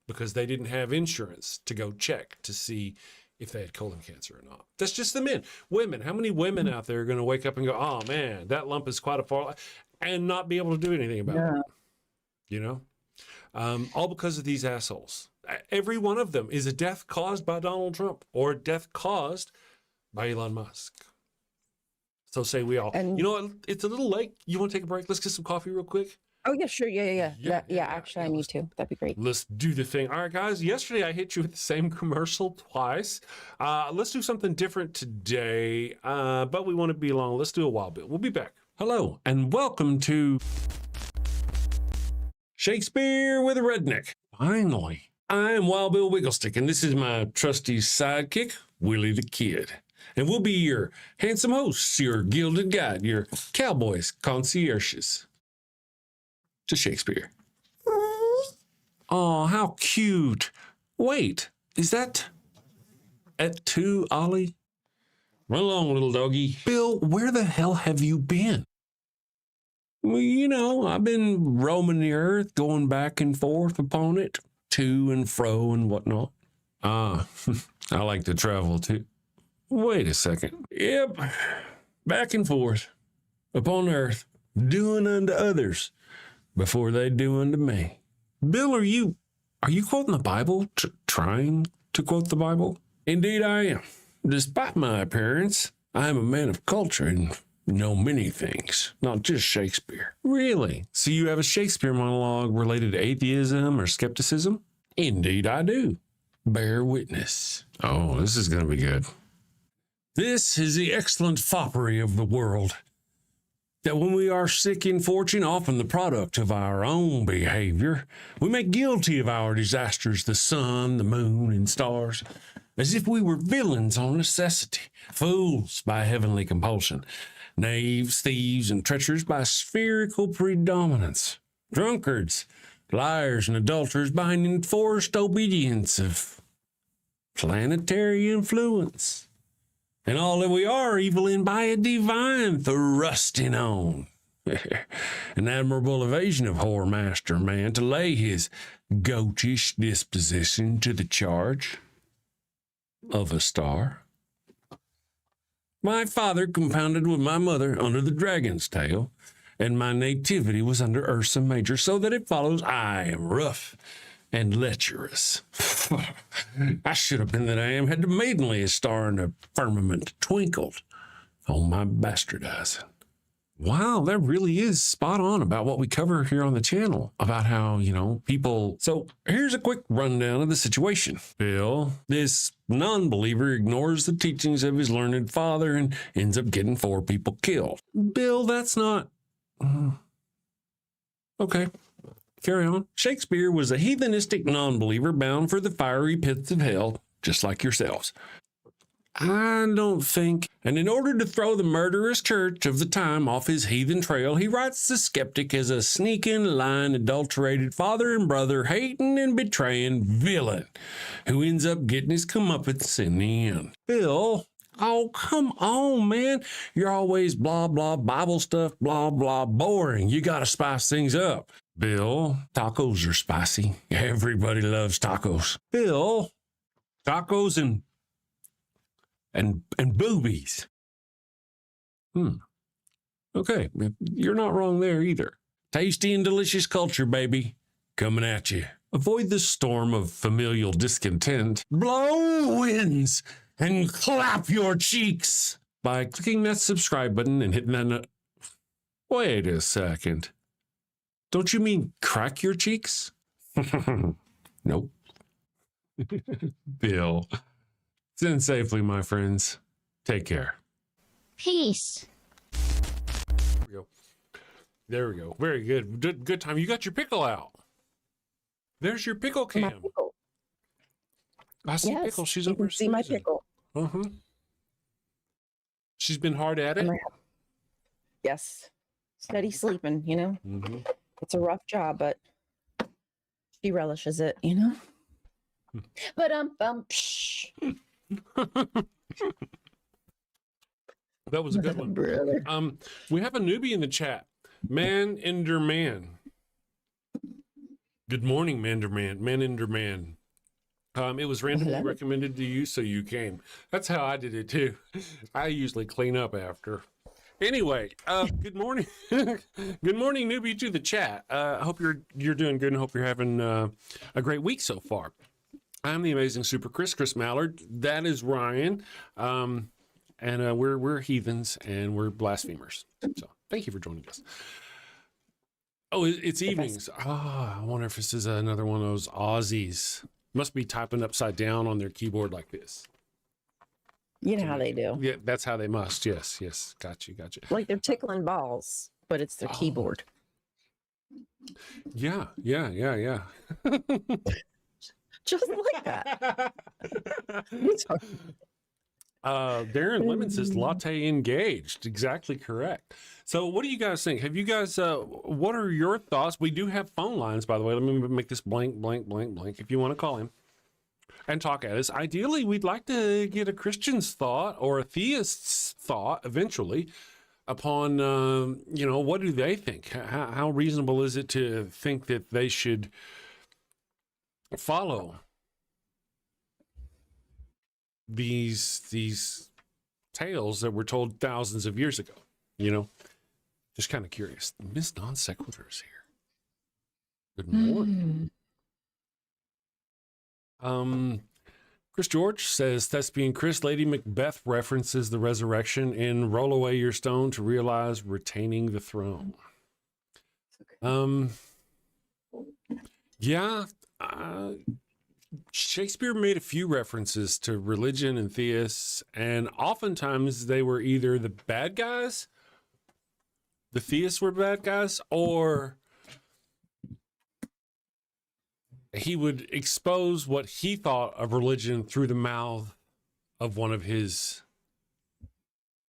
Speaker 2: because they didn't have insurance to go check to see if they had colon cancer or not. That's just the men. Women, how many women out there are going to wake up and go, oh man, that lump is quite a far, and not be able to do anything about it? All because of these assholes. Every one of them is a death caused by Donald Trump or a death caused by Elon Musk. So say we all. And it's a little late. You want to take a break? Let's get some coffee real quick.
Speaker 4: Oh, yeah, sure. Yeah. Actually, I need to. That'd be great.
Speaker 2: Let's do the thing. All right, guys. Yesterday, I hit you with the same commercial twice. Let's do something different today, but we want to be long. Let's do a Wild Bill. We'll be back. Hello, and welcome to Shakespeare with a Redneck. Finally, I'm Wild Bill Wigglestick, and this is my trusty sidekick, Willie the Kid. And we'll be your handsome hosts, your gilded guide, your cowboys, concierges to Shakespeare. Oh, how cute. Wait, is that at 2, Ollie? Run along, little doggy. Bill, where the hell have you been? Well, I've been roaming the earth, going back and forth upon it, to and fro and whatnot. I like to travel too. Wait a second. Yep, back and forth upon earth, doing unto others before they do unto me. Bill, are you quoting the Bible? Trying to quote the Bible? Indeed I am. Despite my appearance, I am a man of culture and know many things, not just Shakespeare. Really? So you have a Shakespeare monologue related to atheism or skepticism? Indeed I do. Bear witness. Oh, this is going to be good. This is the excellent foppery of the world, that when we are sick in fortune, often the product of our own behavior, we make guilty of our disasters the sun, the moon, and stars, as if we were villains on necessity, fools by heavenly compulsion, knaves, thieves, and treacherous by spherical predominance, drunkards, liars, and adulterers by an enforced obedience of planetary influence. And all that we are evil in by a divine thrusting on. An admirable evasion of whoremaster man to lay his goatish disposition to the charge of a star. My father compounded with my mother under the dragon's tail, and my nativity was under Ursa Major, so that it follows I am rough and lecherous. I should have been that I am had the maidenliest star in the firmament twinkled on my bastardizing. Wow, that really is spot on about what we cover here on the channel about how, people. So here's a quick rundown of the situation. Bill, this non-believer, ignores the teachings of his learned father and ends up getting 4 people killed. Bill, that's not. Okay, carry on. Shakespeare was a heathenistic non-believer bound for the fiery pits of hell, just like yourselves. I don't think. And in order to throw the murderous church of the time off his heathen trail, he writes the skeptic as a sneaking, lying, adulterated father and brother, hating and betraying villain who ends up getting his comeuppance in the end. Bill, oh, come on, man. You're always blah, blah, Bible stuff, blah, blah, boring. You got to spice things up. Bill, tacos are spicy. Everybody loves tacos. Bill, tacos and boobies. Okay, you're not wrong there either. Tasty and delicious culture, baby, coming at you. Avoid the storm of familial discontent. Blow winds and clap your cheeks by clicking that subscribe button and hitting that. Wait a second. Don't you mean crack your cheeks? Nope. Bill. Send safely, my friends. Take care.
Speaker 5: Peace.
Speaker 2: There we go. There we go. Very good. Good time. You got your pickle out. There's your pickle cam.
Speaker 3: My pickle.
Speaker 2: I see
Speaker 3: Yes,
Speaker 2: pickle. She's
Speaker 3: you
Speaker 2: over
Speaker 3: can see my pickle.
Speaker 2: She's been hard at it.
Speaker 4: Yes. Steady sleeping,
Speaker 2: Mm-hmm.
Speaker 4: It's a rough job, but she relishes it, But psh.
Speaker 2: That was a good one.
Speaker 4: Brother.
Speaker 2: We have a newbie in the chat. Man-ender man. Good morning, Man-ender man. It was randomly
Speaker 4: Hello.
Speaker 2: recommended to you, so you came. That's how I did it too. I usually clean up after. Anyway, good morning. Good morning, newbie to the chat. I hope you're doing good and hope you're having a great week so far. I'm the amazing Super Chris Mallard. That is Ryan. And we're heathens and we're blasphemers. So thank you for joining us. Oh, it's evenings. I wonder if this is another one of those Aussies. Must be typing upside down on their keyboard like this.
Speaker 4: You know how they do.
Speaker 2: Yeah, that's how they must. Yes. Got you.
Speaker 4: Like they're tickling balls, but it's their keyboard.
Speaker 2: Yeah.
Speaker 4: Just like that.
Speaker 2: Darren Lemon says latte engaged. Exactly correct. So what do you guys think? Have you guys, what are your thoughts? We do have phone lines, by the way. Let me make this blank if you want to call in and talk at us. Ideally, we'd like to get a Christian's thought or a theist's thought eventually upon, what do they think? How reasonable is it to think that they should follow these tales that were told thousands of years ago? Just kind of curious. Miss Non Sequiturs here. Good morning. Chris George says, Thespian Chris, Lady Macbeth references the resurrection in Roll Away Your Stone to realize retaining the throne. Shakespeare made a few references to religion and theists, and oftentimes they were either the bad guys, the theists were bad guys, or he would expose what he thought of religion through the mouth of one of his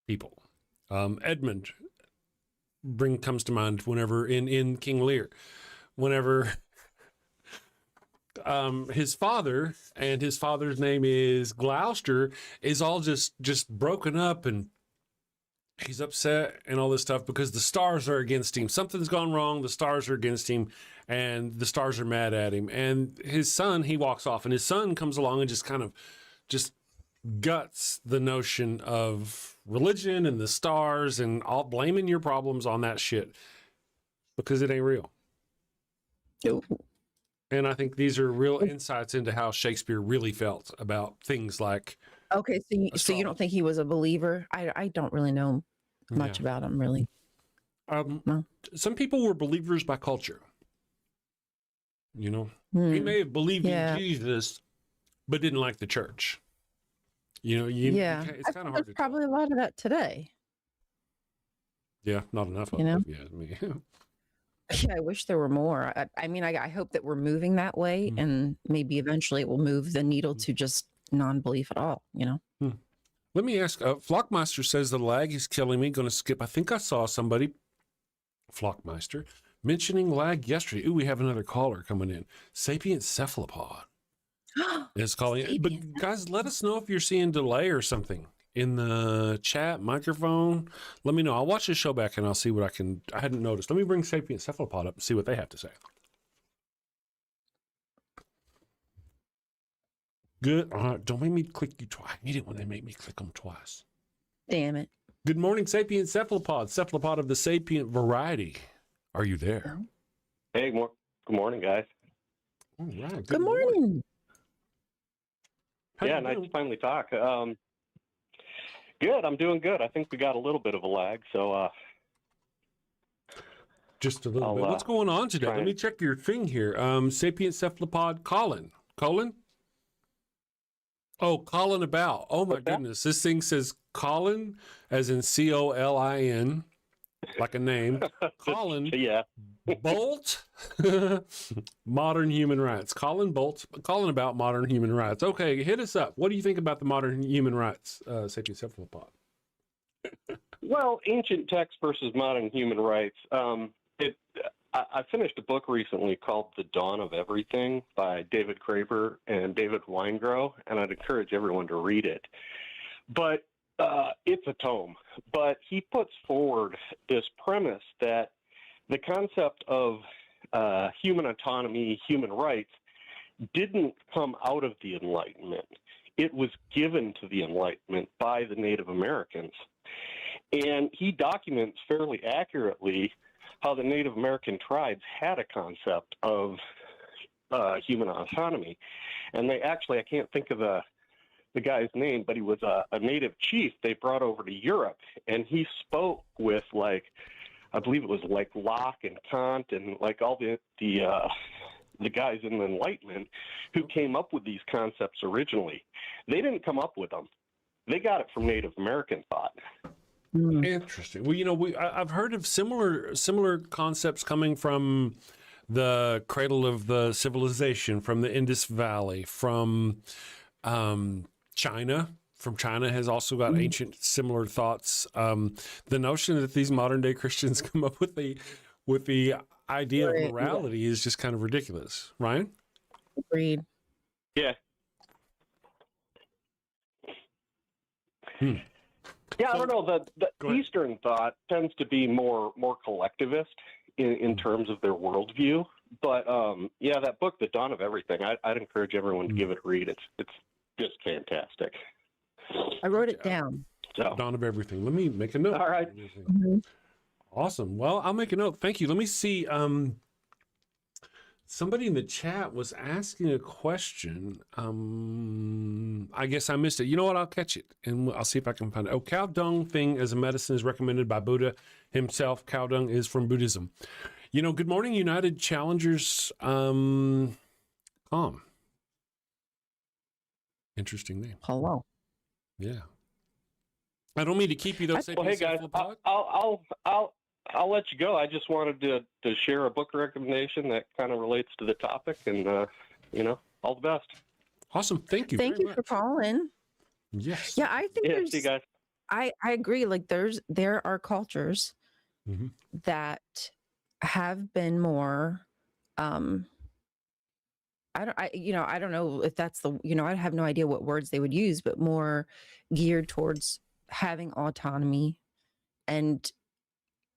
Speaker 2: people. Edmund comes to mind whenever in King Lear, whenever his father, and his father's name is Gloucester, is all just broken up, and he's upset and all this stuff because the stars are against him. Something's gone wrong. The stars are against him, and the stars are mad at him. And his son, he walks off, and his son comes along and just guts the notion of religion and the stars and all blaming your problems on that shit because it ain't real.
Speaker 4: Nope.
Speaker 2: And I think these are real insights into how Shakespeare really felt about things like.
Speaker 4: Okay, so you don't think he was a believer? I don't really know much about him, really. No.
Speaker 2: Some people were believers by culture. You know, he may have believed in Jesus, but didn't like the church. You know, it's kind of hard to
Speaker 4: probably
Speaker 2: tell.
Speaker 4: a lot of that today.
Speaker 2: Yeah, not enough of
Speaker 4: You know?
Speaker 2: it. Yeah, me.
Speaker 4: Yeah, I wish there were more. I mean, I hope that we're moving that way, and maybe eventually it will move the needle to just non-belief at all, you know?
Speaker 2: Let me ask, Flockmeister says the lag is killing me. Going to skip. I think I saw somebody, Flockmeister, mentioning lag yesterday. Ooh, we have another caller coming in. Sapient cephalopod is calling it. But guys, let us know if you're seeing delay or something in the chat, microphone. Let me know. I'll watch the show back and I'll see what I hadn't noticed. Let me bring Sapient cephalopod up and see what they have to say. Good. Don't make me click you twice. I hate it when they make me click them twice.
Speaker 4: Damn it.
Speaker 2: Good morning, Sapient cephalopod of the sapient variety. Are you there?
Speaker 6: Hey, good morning, guys.
Speaker 2: All right.
Speaker 4: Good morning.
Speaker 6: Yeah, nice to finally talk. Good. I'm doing good. I think we got a little bit of a lag, so
Speaker 2: just a little bit. What's going on today? Let me check your thing here. Sapient cephalopod, Colin. Oh, Colin about. Oh my goodness. This thing says Colin as in Colin, like a name. Colin.
Speaker 6: Yeah.
Speaker 2: Bolt. Modern human rights. Colin about modern human rights. Okay, hit us up. What do you think about the modern human rights, Sapient cephalopod?
Speaker 6: Well, ancient text versus modern human rights. I finished a book recently called The Dawn of Everything by David Graeber and David Weingrow, and I'd encourage everyone to read it. But it's a tome. But he puts forward this premise that the concept of human autonomy, human rights, didn't come out of the Enlightenment. It was given to the Enlightenment by the Native Americans. And he documents fairly accurately how the Native American tribes had a concept of human autonomy. And they actually, I can't think of the guy's name, but he was a native chief they brought over to Europe. And he spoke with, like, I believe it was like Locke and Kant and like all the guys in the Enlightenment who came up with these concepts originally. They didn't come up with them. They got it from Native American thought.
Speaker 2: Interesting. Well, you know, I've heard of similar concepts coming from the cradle of the civilization, from the Indus Valley, from China. From China has also got ancient similar thoughts. The notion that these modern day Christians come up with the idea of morality is just kind of ridiculous, right?
Speaker 4: Agreed.
Speaker 6: Yeah. Yeah, I don't know. The Eastern thought tends to be more collectivist in terms of their worldview. But yeah, that book, The Dawn of Everything, I'd encourage everyone to give it a read. It's just fantastic.
Speaker 4: I wrote it down.
Speaker 6: So.
Speaker 2: Dawn of Everything. Let me make a note.
Speaker 6: All right.
Speaker 2: Awesome. Well, I'll make a note. Thank you. Let me see. Somebody in the chat was asking a question. I guess I missed it. You know what? I'll catch it and I'll see if I can find it. Oh, cow dung thing as a medicine is recommended by Buddha himself. Cow dung is from Buddhism. You know, good morning, United Challengers. Interesting name.
Speaker 4: Hello.
Speaker 2: Yeah. I don't mean to keep you though.
Speaker 6: Well, hey guys, I'll let you go. I just wanted to share a book recommendation that kind of relates to the topic, and you know, all the best.
Speaker 2: Awesome. Thank you.
Speaker 4: Thank you for calling.
Speaker 2: Yes.
Speaker 4: Yeah, I think
Speaker 6: See you guys.
Speaker 4: I agree. Like there are cultures that have been more I don't know if that's I have no idea what words they would use, but more geared towards having autonomy. And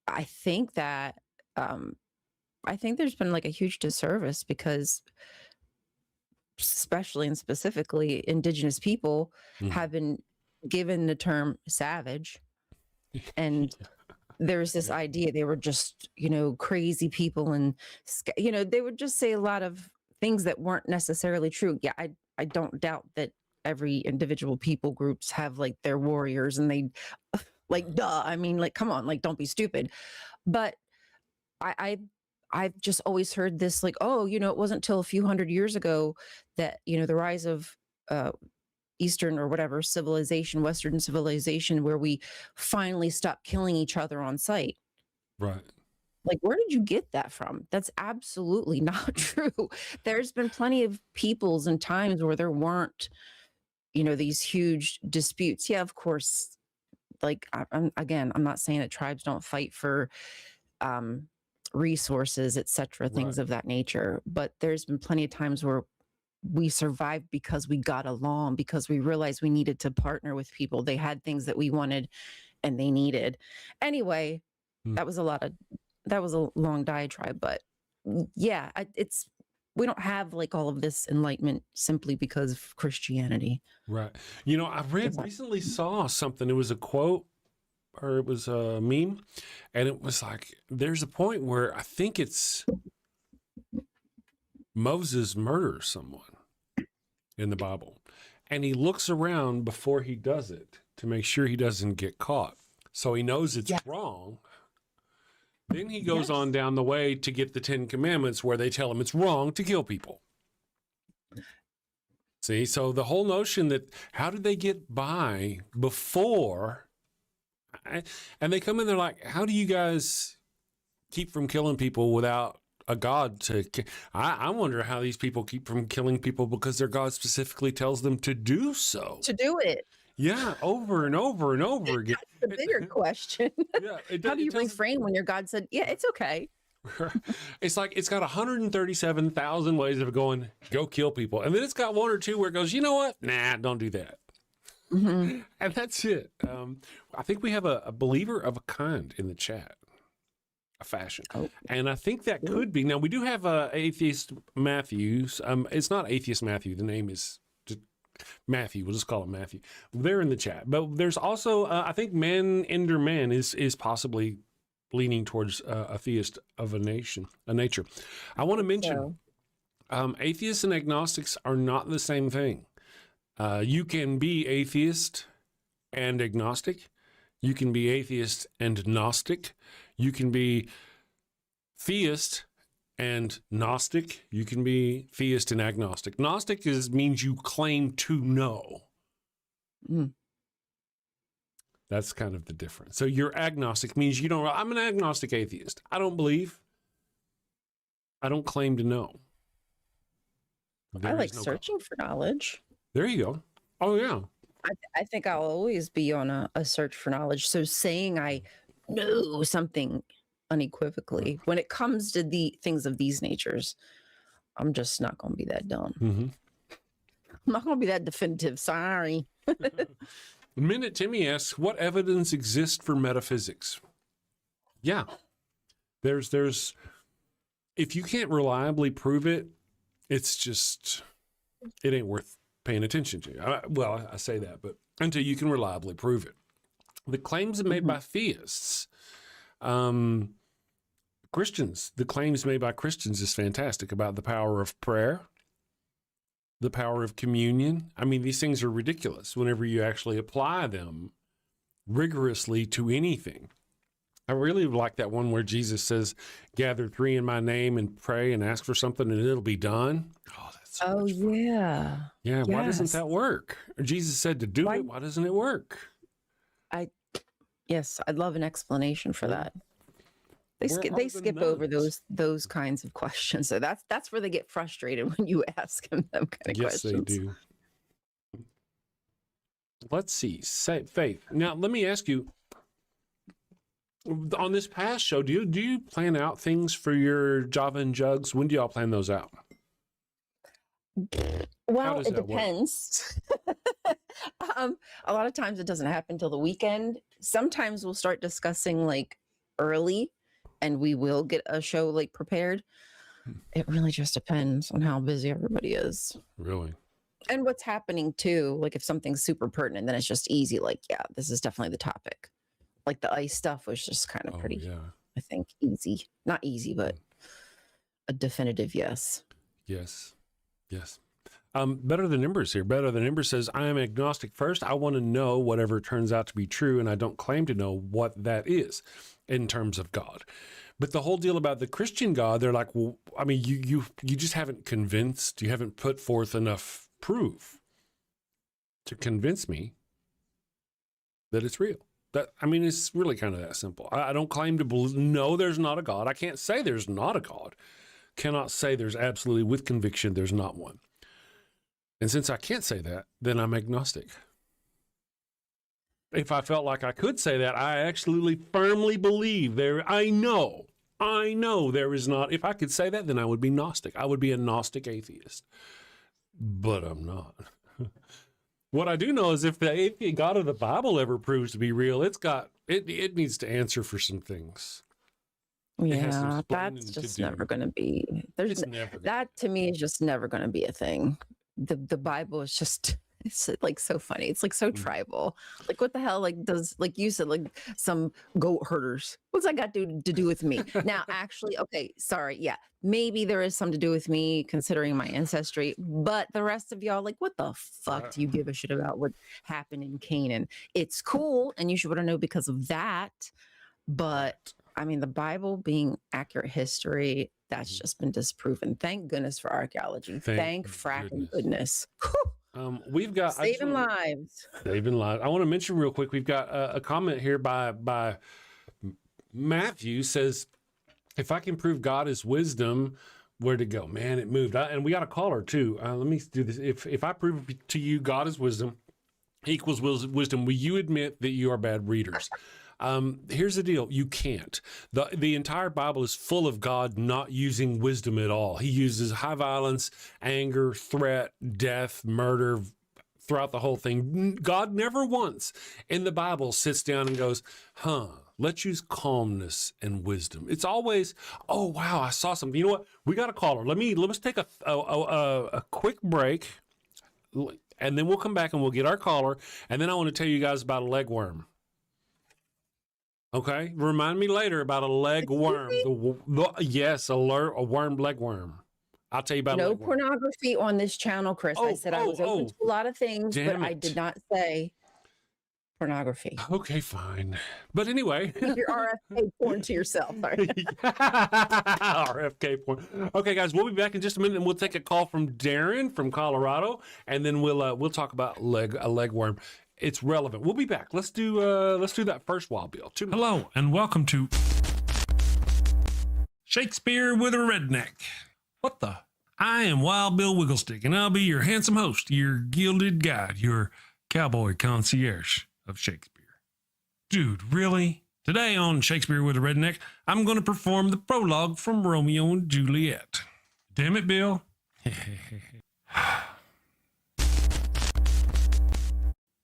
Speaker 4: I think that there's been like a huge disservice because especially and specifically indigenous people have been given the term savage, and there's this idea they were just, crazy people, and they would just say a lot of things that weren't necessarily true. Yeah, I don't doubt that every individual people groups have like their warriors, and they like, duh. I mean, like, come on, like, don't be stupid. But I've just always heard this, like, oh, it wasn't until a few hundred years ago that, the rise of Eastern or whatever civilization, Western civilization, where we finally stopped killing each other on sight.
Speaker 2: Right.
Speaker 4: Like, where did you get that from? That's absolutely not true. There's been plenty of peoples and times where there weren't, these huge disputes. Yeah, of course. Like, I'm not saying that tribes don't fight for resources, etc., things of that nature. But there's been plenty of times where we survived because we got along, because we realized we needed to partner with people. They had things that we wanted and they needed. Anyway, that was a long diatribe, but yeah, we don't have like all of this enlightenment simply because of Christianity.
Speaker 2: Right. I recently saw something. It was a quote, or it was a meme, and it was like, there's a point where I think it's Moses murders someone in the Bible, and he looks around before he does it to make sure he doesn't get caught. So he knows it's wrong. Then he goes on down the way to get the 10 Commandments, where they tell him it's wrong to kill people. See, so the whole notion that how did they get by before, and they come in, they're like, how do you guys keep from killing people without a God to, I wonder how these people keep from killing people because their God specifically tells them to do so.
Speaker 4: To do it.
Speaker 2: Yeah, over and over and over again.
Speaker 4: That's the bigger question.
Speaker 2: Yeah,
Speaker 4: how do you refrain when your God said, yeah, it's okay?
Speaker 2: It's like it's got 137,000 ways of going, go kill people. And then it's got one or two where it goes, you know what? Nah, don't do that. Mm-hmm. And that's it. I think we have a believer of a kind in the chat. A fashion. Oh. And I think that could be. Now, we do have Atheist Matthews. It's not Atheist Matthew. The name is just Matthew. We'll just call it Matthew. They're in the chat. But there's also, I think Man Ender Man is possibly leaning towards a theist of a nature. I want to mention atheists and agnostics are not the same thing. You can be atheist and agnostic. You can be atheist and Gnostic. You can be theist and Gnostic. You can be theist and agnostic. Gnostic means you claim to know. That's kind of the difference. So you're agnostic means you don't. I'm an agnostic atheist. I don't believe. I don't claim to know.
Speaker 4: I like searching for knowledge.
Speaker 2: There you go. Oh, yeah.
Speaker 4: I think I'll always be on a search for knowledge. So saying I know something unequivocally, when it comes to the things of these natures, I'm just not going to be that dumb. Mm-hmm. I'm not going to be that definitive. Sorry.
Speaker 2: Minute Timmy asks, what evidence exists for metaphysics? Yeah. There's if you can't reliably prove it, it's just, it ain't worth paying attention to. I say that, but until you can reliably prove it. The claims made by theists, Christians, the claims made by Christians is fantastic about the power of prayer, the power of communion. I mean, these things are ridiculous whenever you actually apply them rigorously to anything. I really like that one where Jesus says, gather 3 in my name and pray and ask for something and it'll be done. Oh, that's so much fun.
Speaker 4: Yeah.
Speaker 2: Yeah. Yes. Why doesn't that work? Jesus said to do it. Why doesn't it work?
Speaker 4: Yes, I'd love an explanation for that. They skip over those kinds of questions. So that's where they get frustrated when you ask them kind of questions.
Speaker 2: Yes, they do. Let's see. Faith. Now, let me ask you, on this past show, do you plan out things for your Java and Jugs? When do y'all plan those out?
Speaker 4: Well, it depends. A lot of times it doesn't happen till the weekend. Sometimes we'll start discussing like early and we will get a show like prepared. It really just depends on how busy everybody is.
Speaker 2: Really?
Speaker 4: And what's happening too, like if something's super pertinent, then it's just easy. Like, yeah, this is definitely the topic. Like the ice stuff was just kind of pretty,
Speaker 2: yeah.
Speaker 4: I think, easy. Not easy, but a definitive yes.
Speaker 2: Yes. Yes. Better Than Embers here. Better Than Embers says, I am agnostic first. I want to know whatever turns out to be true, and I don't claim to know what that is in terms of God. But the whole deal about the Christian God, they're like, well, I mean, you just haven't convinced, you haven't put forth enough proof to convince me that it's real. That, I mean, it's really kind of that simple. I don't claim to believe, no, there's not a God. I can't say there's not a God. Cannot say there's absolutely with conviction there's not one. And since I can't say that, then I'm agnostic. If I felt like I could say that, I actually firmly believe there, I know there is not. If I could say that, then I would be Gnostic. I would be a Gnostic atheist. But I'm not. What I do know is if the God of the Bible ever proves to be real, it needs to answer for some things.
Speaker 4: Yeah, that's just never going to be. That to me is just never going to be a thing. The Bible is just, it's like so funny. It's like so tribal. Like what the hell? Like does, like you said, like some goat herders. What's that got to do with me? Now, actually, okay, sorry. Yeah, maybe there is some to do with me considering my ancestry, but the rest of y'all, like, what the fuck do you give a shit about what happened in Canaan? It's cool, and you should want to know because of that. But I mean, the Bible being accurate history, that's just been disproven. Thank goodness for archaeology. Thank fracking goodness.
Speaker 2: We've got
Speaker 4: saving lives.
Speaker 2: Saving lives. I want to mention real quick. We've got a comment here by Matthew says, "If I can prove God is wisdom, where to go?" Man, it moved. And we got a caller too. Let me do this. If I prove to you God is wisdom equals wisdom, will you admit that you are bad readers? Here's the deal. You can't. The entire Bible is full of God not using wisdom at all. He uses high violence, anger, threat, death, murder throughout the whole thing. God never once in the Bible sits down and goes, let's use calmness and wisdom. It's always, oh, wow, I saw something. You know what? We got a caller. Let's take a quick break, and then we'll come back and we'll get our caller. And then I want to tell you guys about a legworm. Okay, remind me later about a legworm. Yes, a worm legworm. I'll tell you about
Speaker 4: no pornography on this channel, Chris. I said I was open to a lot of things, but I did not say pornography.
Speaker 2: Okay, fine. But anyway,
Speaker 4: keep your RFK porn to yourself. Sorry.
Speaker 2: RFK porn. Okay, guys, we'll be back in just a minute, and we'll take a call from Darren from Colorado, and then we'll talk about a legworm. It's relevant. We'll be back. Let's do that first Wild Bill. Hello, and welcome to Shakespeare with a Redneck. What the? I am Wild Bill Wigglestick, and I'll be your handsome host, your gilded guide, your cowboy concierge of Shakespeare. Dude, really? Today on Shakespeare with a Redneck, I'm going to perform the prologue from Romeo and Juliet. Damn it, Bill.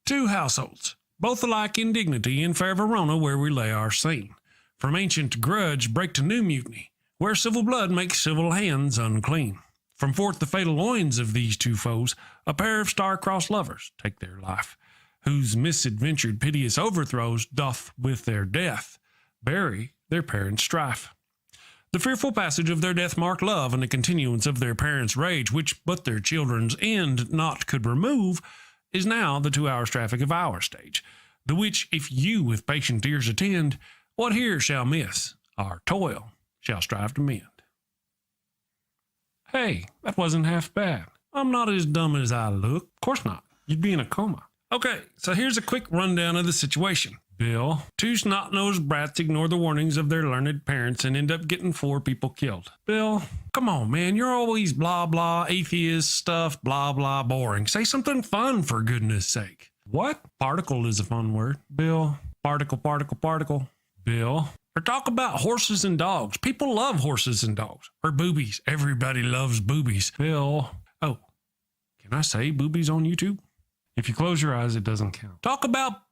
Speaker 2: Two households, both alike in dignity, in fair Verona, where we lay our scene. From ancient grudge break to new mutiny, where civil blood makes civil hands unclean. From forth the fatal loins of these two foes, a pair of star-crossed lovers take their life, whose misadventured piteous overthrows doth with their death bury their parents' strife. The fearful passage of their death-marked love and the continuance of their parents' rage, which but their children's end not could remove, is now the 2 hours traffic of our stage, the which if you with patient ears attend, what here shall miss, our toil shall strive to mend. Hey, that wasn't half bad. I'm not as dumb as I look. Of course not. You'd be in a coma. Okay, so here's a quick rundown of the situation. Bill, two snot-nosed brats ignore the warnings of their learned parents and end up getting 4 people killed. Bill, come on, man, you're always blah, blah, atheist stuff, blah, blah, boring. Say something fun, for goodness sake. What? Particle is a fun word. Bill, particle. Bill, or talk about horses and dogs. People love horses and dogs. Or boobies. Everybody loves boobies. Bill, oh, can I say boobies on YouTube? If you close your eyes, it doesn't count. Talk about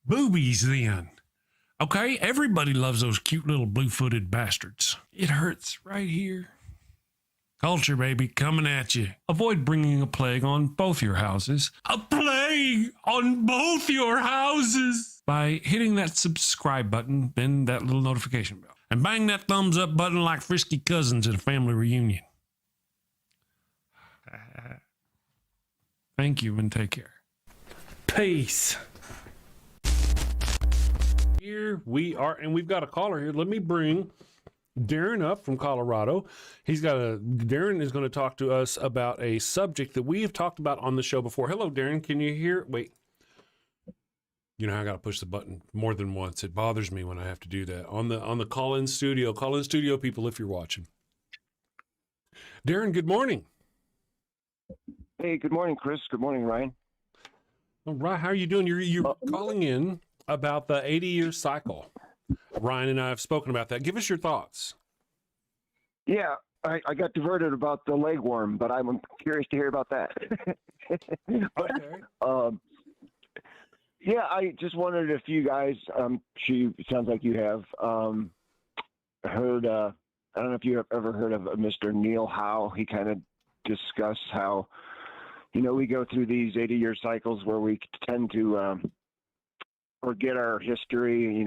Speaker 2: boobies then. Okay, everybody loves those cute little blue-footed bastards. It hurts right here. Culture, baby, coming at you. Avoid bringing a plague on both your houses. A plague on both your houses! By hitting that subscribe button, then that little notification bell. And bang that thumbs up button like frisky cousins at a family reunion. Thank you and take care. Peace. Here we are, and we've got a caller here. Let me bring Darren up from Colorado. Darren is going to talk to us about a subject that we have talked about on the show before. Hello, Darren. Can you hear? Wait. You know, I got to push the button more than once. It bothers me when I have to do that on the call-in studio. Call-in studio people, if you're watching. Darren, good morning.
Speaker 7: Hey, good morning, Chris. Good morning, Ryan.
Speaker 2: All right. How are you doing? You're calling in about the 80-year cycle. Ryan and I have spoken about that. Give us your thoughts.
Speaker 7: Yeah, I got diverted about the legworm, but I'm curious to hear about that.
Speaker 2: Okay.
Speaker 7: Yeah, I just wondered if you guys, it sounds like you have, heard, I don't know if you have ever heard of Mr. Neil Howe. He kind of discussed how, we go through these 80-year cycles where we tend to forget our history,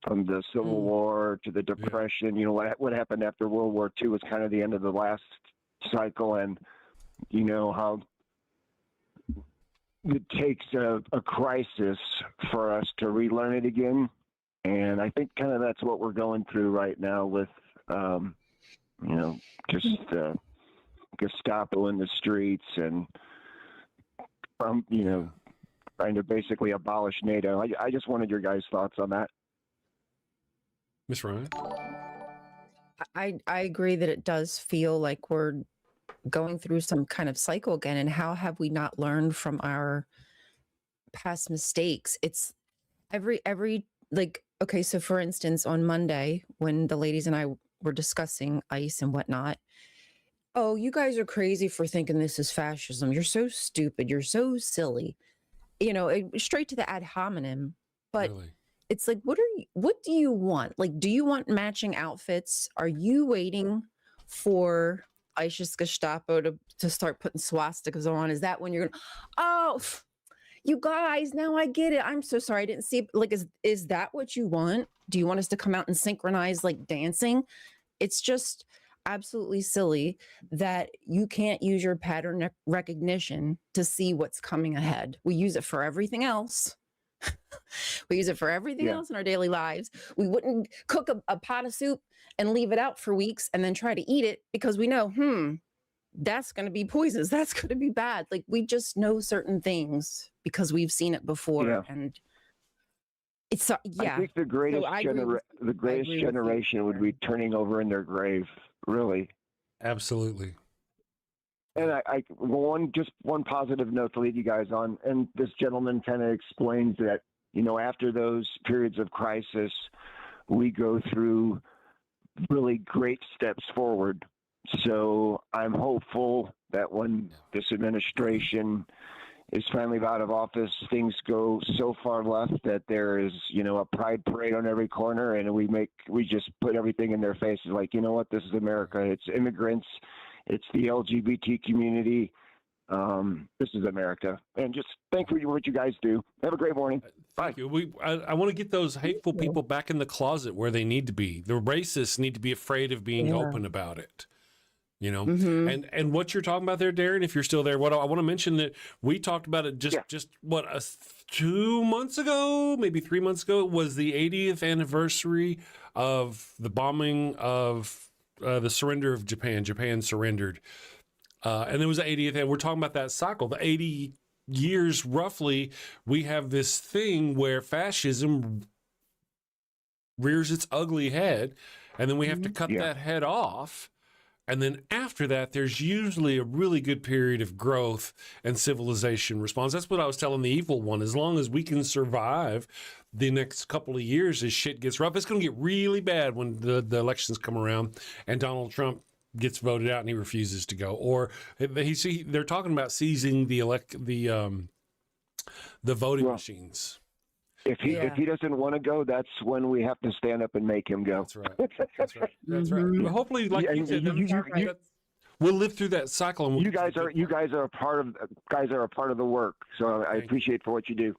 Speaker 7: from the Civil War to the Depression. What happened after World War II was kind of the end of the last cycle, and how it takes a crisis for us to relearn it again. And I think kind of that's what we're going through right now with, just Gestapo in the streets and, trying to basically abolish NATO. I just wanted your guys' thoughts on that.
Speaker 2: Miss Ryan?
Speaker 4: I agree that it does feel like we're going through some kind of cycle again. And how have we not learned from our past mistakes? It's every okay, so for instance, on Monday, when the ladies and I were discussing ICE and whatnot, oh, you guys are crazy for thinking this is fascism. You're so stupid. You're so silly. Straight to the ad hominem. But
Speaker 2: Really?
Speaker 4: it's like, what do you want? Like, do you want matching outfits? Are you waiting for ISIS Gestapo to start putting swastikas on? Is that when you're going, oh, you guys, now I get it. I'm so sorry. I didn't see it. Like, is that what you want? Do you want us to come out and synchronize like dancing? It's just absolutely silly that you can't use your pattern recognition to see what's coming ahead. We use it for everything else. We use it for everything else in our daily lives. We wouldn't cook a pot of soup and leave it out for weeks and then try to eat it because we know, that's going to be poisonous. That's going to be bad. Like, we just know certain things because we've seen it before. Yeah. And it's,
Speaker 7: I think the greatest, generation would be turning over in their grave, really.
Speaker 2: Absolutely.
Speaker 7: And I one positive note to lead you guys on, and this gentleman kind of explains that, after those periods of crisis, we go through really great steps forward. So I'm hopeful that when this administration is finally out of office, things go so far left that there is, a pride parade on every corner, and we just put everything in their faces like, what, this is America. It's immigrants. It's the LGBT community. This is America. And just thank you for what you guys do. Have a great morning. Bye.
Speaker 2: Thank you. I want to get those hateful people back in the closet where they need to be. The racists need to be afraid of being open about it. And what you're talking about there, Darren, if you're still there, I want to mention that we talked about it just 2 months ago, maybe 3 months ago, was the 80th anniversary of the bombing of the surrender of Japan. Japan surrendered. And there was the 80th, and we're talking about that cycle, the 80 years roughly. We have this thing where fascism rears its ugly head, and then we have to cut that head off. And then after that, there's usually a really good period of growth and civilization response. That's what I was telling the evil one. As long as we can survive the next couple of years as shit gets rough, it's going to get really bad when the elections come around and Donald Trump gets voted out and he refuses to go. Or they're talking about seizing the voting machines.
Speaker 7: If he doesn't want to go, that's when we have to stand up and make him go.
Speaker 2: That's right. That's right. That's right. Well, hopefully, like you said, we'll live through that cycle. And
Speaker 7: you guys are a part of the work. So I appreciate for what you do.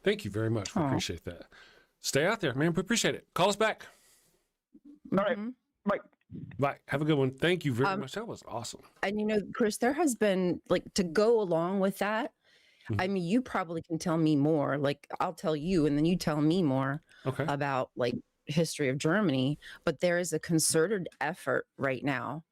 Speaker 2: Thank you very much. We appreciate that. Stay out there, man. We appreciate it. Call us back.
Speaker 7: All right. Bye.
Speaker 2: Bye. Have a good one. Thank you very much. That was awesome.
Speaker 4: And Chris, there has been to go along with that. I mean, you probably can tell me more. I'll tell you, and then you tell me more about history of Germany. But there is a concerted effort right now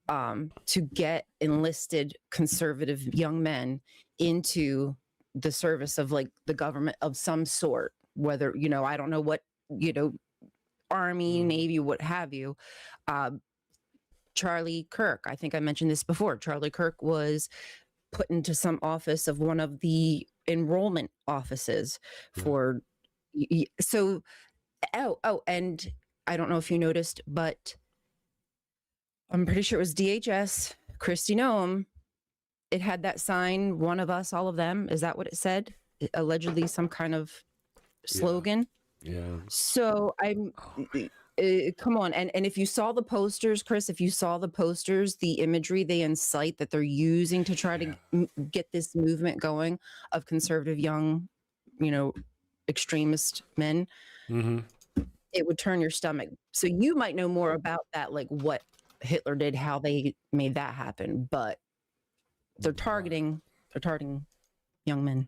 Speaker 4: to get enlisted conservative young men into the service of the government of some sort. Whether I don't know what Army, Navy, what have you. Charlie Kirk, I think I mentioned this before. Charlie Kirk was put into some office of one of the enrollment offices for and I don't know if you noticed, but I'm pretty sure it was DHS, Kristi Noem. It had that sign, one of us, all of them. Is that what it said? Allegedly some kind of slogan.
Speaker 2: Yeah.
Speaker 4: So come on. And if you saw the posters, Chris, the imagery they incite that they're using to try to get this movement going of conservative young, extremist men, it would turn your stomach. So you might know more about that, what Hitler did, how they made that happen, but they're targeting young men.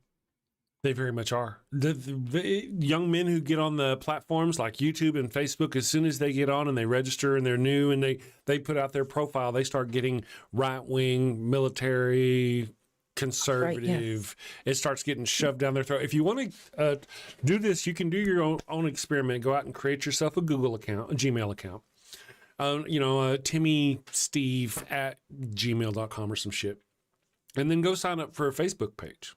Speaker 2: They very much are. The young men who get on the platforms like YouTube and Facebook, as soon as they get on and they register and they're new and they put out their profile, they start getting right-wing, military, conservative. It starts getting shoved down their throat. If you want to do this, you can do your own experiment. Go out and create yourself a Google account, a Gmail account. TimmySteve@gmail.com or some shit. And then go sign up for a Facebook page.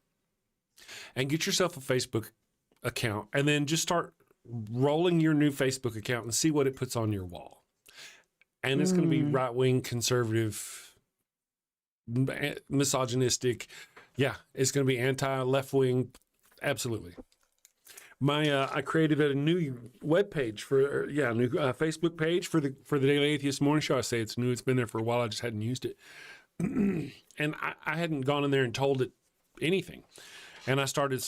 Speaker 2: And get yourself a Facebook account and then just start rolling your new Facebook account and see what it puts on your wall. And it's going to be right-wing, conservative, misogynistic. Yeah, it's going to be anti-left-wing. Absolutely. I created a new web page new Facebook page for the Daily Atheist Morning Show. I say it's new. It's been there for a while. I just hadn't used it. And I hadn't gone in there and told it anything. And I started,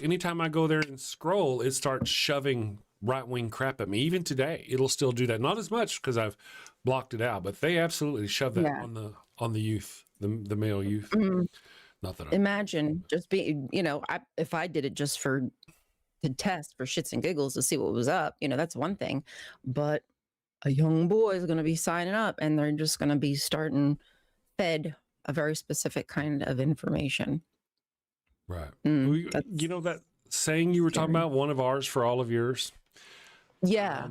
Speaker 2: anytime I go there and scroll, it starts shoving right-wing crap at me. Even today, it'll still do that. Not as much because I've blocked it out, but they absolutely shove that on the youth, the male youth. Not that
Speaker 4: Imagine just being, if I did it just to test for shits and giggles to see what was up, that's one thing. But a young boy is going to be signing up and they're just going to be fed a very specific kind of information.
Speaker 2: Right. That saying you were talking about, one of ours for all of yours?
Speaker 4: Yeah.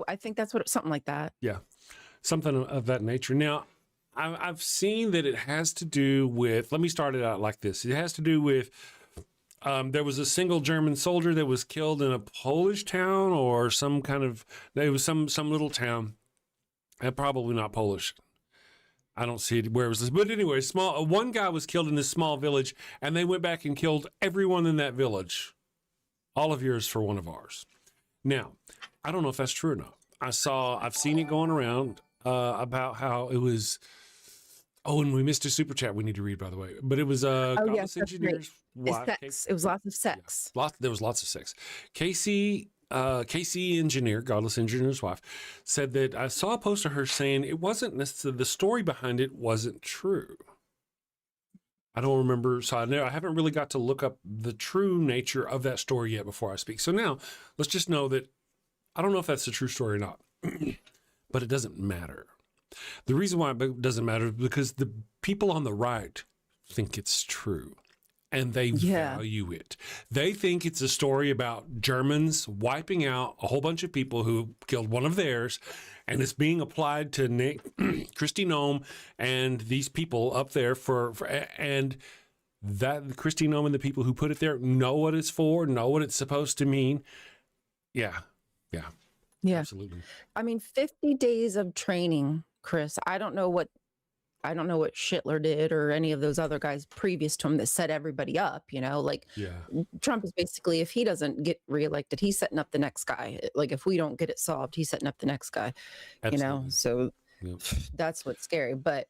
Speaker 4: I think that's something like that.
Speaker 2: Yeah. Something of that nature. Now, I've seen that it has to do with, let me start it out like this. It has to do with, there was a single German soldier that was killed in a Polish town or it was some little town, probably not Polish. I don't see it where it was, but anyway, one guy was killed in this small village, and they went back and killed everyone in that village. All of yours for one of ours. Now, I don't know if that's true or not. I've seen it going around about how it was. Oh, and we missed a super chat we need to read, by the way. But it was Godless Engineer's wife.
Speaker 4: Sex. It was lots of sex.
Speaker 2: Yeah, there was lots of sex. Casey Engineer, Godless Engineer's wife, said that I saw a post of her saying it wasn't necessarily, the story behind it wasn't true. I don't remember, so I haven't really got to look up the true nature of that story yet before I speak. So now, let's just know that I don't know if that's a true story or not, but it doesn't matter. The reason why it doesn't matter is because the people on the right think it's true. And they value it. They think it's a story about Germans wiping out a whole bunch of people who killed one of theirs, and it's being applied to Kristi Noem and these people up there and that Kristi Noem and the people who put it there know what it's for, know what it's supposed to mean. Yeah, absolutely.
Speaker 4: I mean, 50 days of training, Chris. I don't know what I don't know what Schittler did or any of those other guys previous to him that set everybody up, like
Speaker 2: Yeah.
Speaker 4: Trump is basically, if he doesn't get reelected, he's setting up the next guy. Like if we don't get it solved, he's setting up the next guy,
Speaker 2: Absolutely.
Speaker 4: so
Speaker 2: Yep.
Speaker 4: that's what's scary. But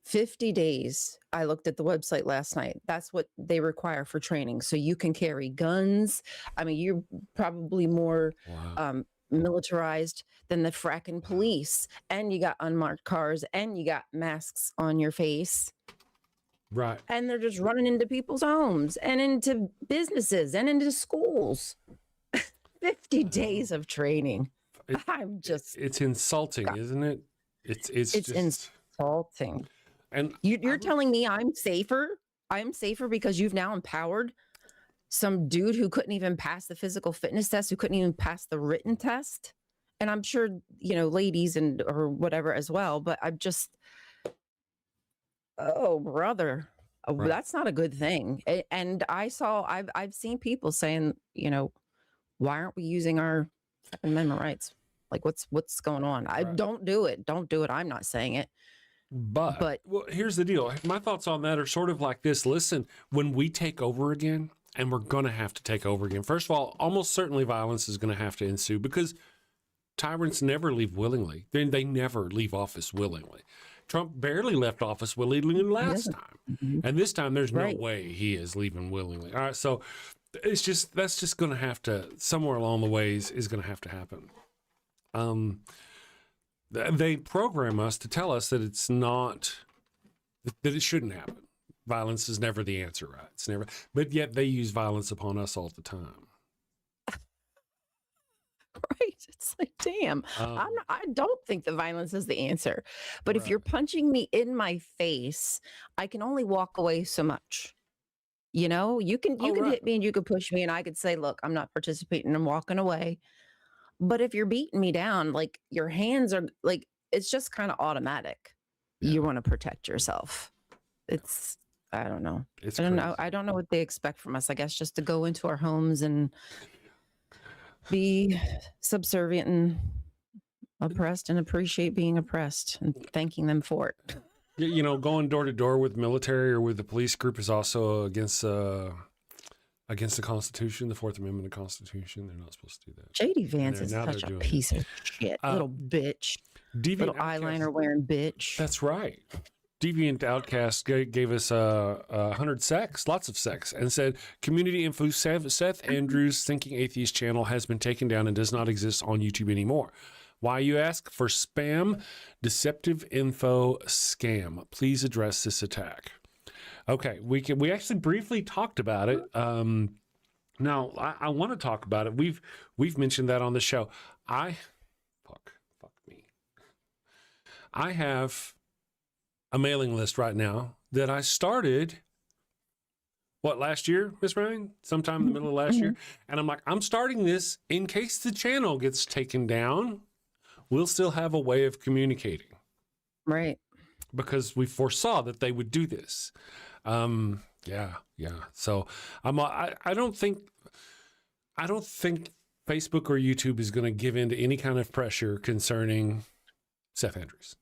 Speaker 4: 50 days, I looked at the website last night. That's what they require for training. So you can carry guns. I mean, you're probably more
Speaker 2: Wow.
Speaker 4: militarized than the fracking police, and you got unmarked cars, and you got masks on your face,
Speaker 2: Right.
Speaker 4: and they're just running into people's homes and into businesses and into schools. 50 days of training.
Speaker 2: It's insulting, isn't it? It's just
Speaker 4: insulting.
Speaker 2: And
Speaker 4: You're telling me I'm safer because you've now empowered some dude who couldn't even pass the physical fitness test, who couldn't even pass the written test. And I'm sure, ladies or whatever as well, but I'm just, oh, brother,
Speaker 2: Right.
Speaker 4: That's not a good thing. And I've seen people saying, why aren't we using our Second Amendment rights? Like what's going on?
Speaker 2: Right.
Speaker 4: Don't do it. Don't do it. I'm not saying it.
Speaker 2: But well, here's the deal. My thoughts on that are sort of like this. Listen, when we take over again, and we're going to have to take over again, first of all, almost certainly violence is going to have to ensue because tyrants never leave willingly. They never leave office willingly. Trump barely left office willingly last time.
Speaker 4: Mm-hmm.
Speaker 2: And this time there's
Speaker 4: Right.
Speaker 2: no way he is leaving willingly. All right. So that's just going to have to, somewhere along the ways is going to have to happen. They program us to tell us that it's not, that it shouldn't happen. Violence is never the answer, right? It's never, but yet they use violence upon us all the time.
Speaker 4: Right. It's like, damn, I don't think the violence is the answer. But if
Speaker 2: Right.
Speaker 4: you're punching me in my face, I can only walk away so much. You can
Speaker 2: Right.
Speaker 4: hit me and you could push me and I could say, look, I'm not participating. I'm walking away. But if you're beating me down, like your hands are like, it's just kind of automatic.
Speaker 2: Yeah.
Speaker 4: You want to protect yourself. I don't know.
Speaker 2: It's
Speaker 4: I don't know.
Speaker 2: crazy.
Speaker 4: I don't know what they expect from us. I guess just to go into our homes and be subservient and oppressed and appreciate being oppressed and thanking them for it.
Speaker 2: Going door to door with military or with the police group is also against the Constitution, the Fourth Amendment of the Constitution. They're not supposed to do that.
Speaker 4: JD Vance is
Speaker 2: Now they're
Speaker 4: such a
Speaker 2: doing
Speaker 4: piece of shit. Little bitch.
Speaker 2: Deviant
Speaker 4: Little
Speaker 2: Outcast-
Speaker 4: eyeliner wearing bitch.
Speaker 2: That's right. Deviant Outcast gave us 100 sex, lots of sex, and said, community info Seth Andrews' Thinking Atheist channel has been taken down and does not exist on YouTube anymore. Why, you ask? For spam, deceptive info, scam. Please address this attack. Okay, we actually briefly talked about it. Now I want to talk about it. We've mentioned that on the show. Fuck me. I have a mailing list right now that I started, last year, Miss Ryan? Sometime in the middle of last year. And I'm like, I'm starting this in case the channel gets taken down. We'll still have a way of communicating.
Speaker 4: Right.
Speaker 2: Because we foresaw that they would do this. Yeah. So I don't think Facebook or YouTube is going to give in to any kind of pressure concerning Seth Andrews.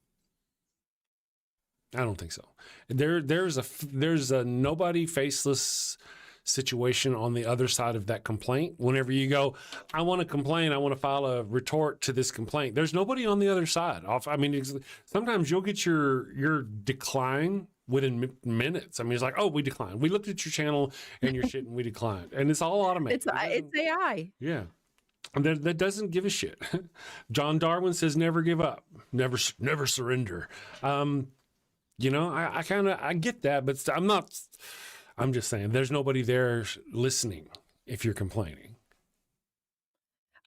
Speaker 2: I don't think so. There's a nobody faceless situation on the other side of that complaint. Whenever you go, I want to complain, I want to file a retort to this complaint. There's nobody on the other side. Sometimes you'll get your decline within minutes. It's like, oh, we declined. We looked at your channel and your shit and we declined. And it's all automated.
Speaker 4: It's AI.
Speaker 2: Yeah. And that doesn't give a shit. John Darwin says, never give up, never surrender. I get that, but I'm just saying there's nobody there listening if you're complaining.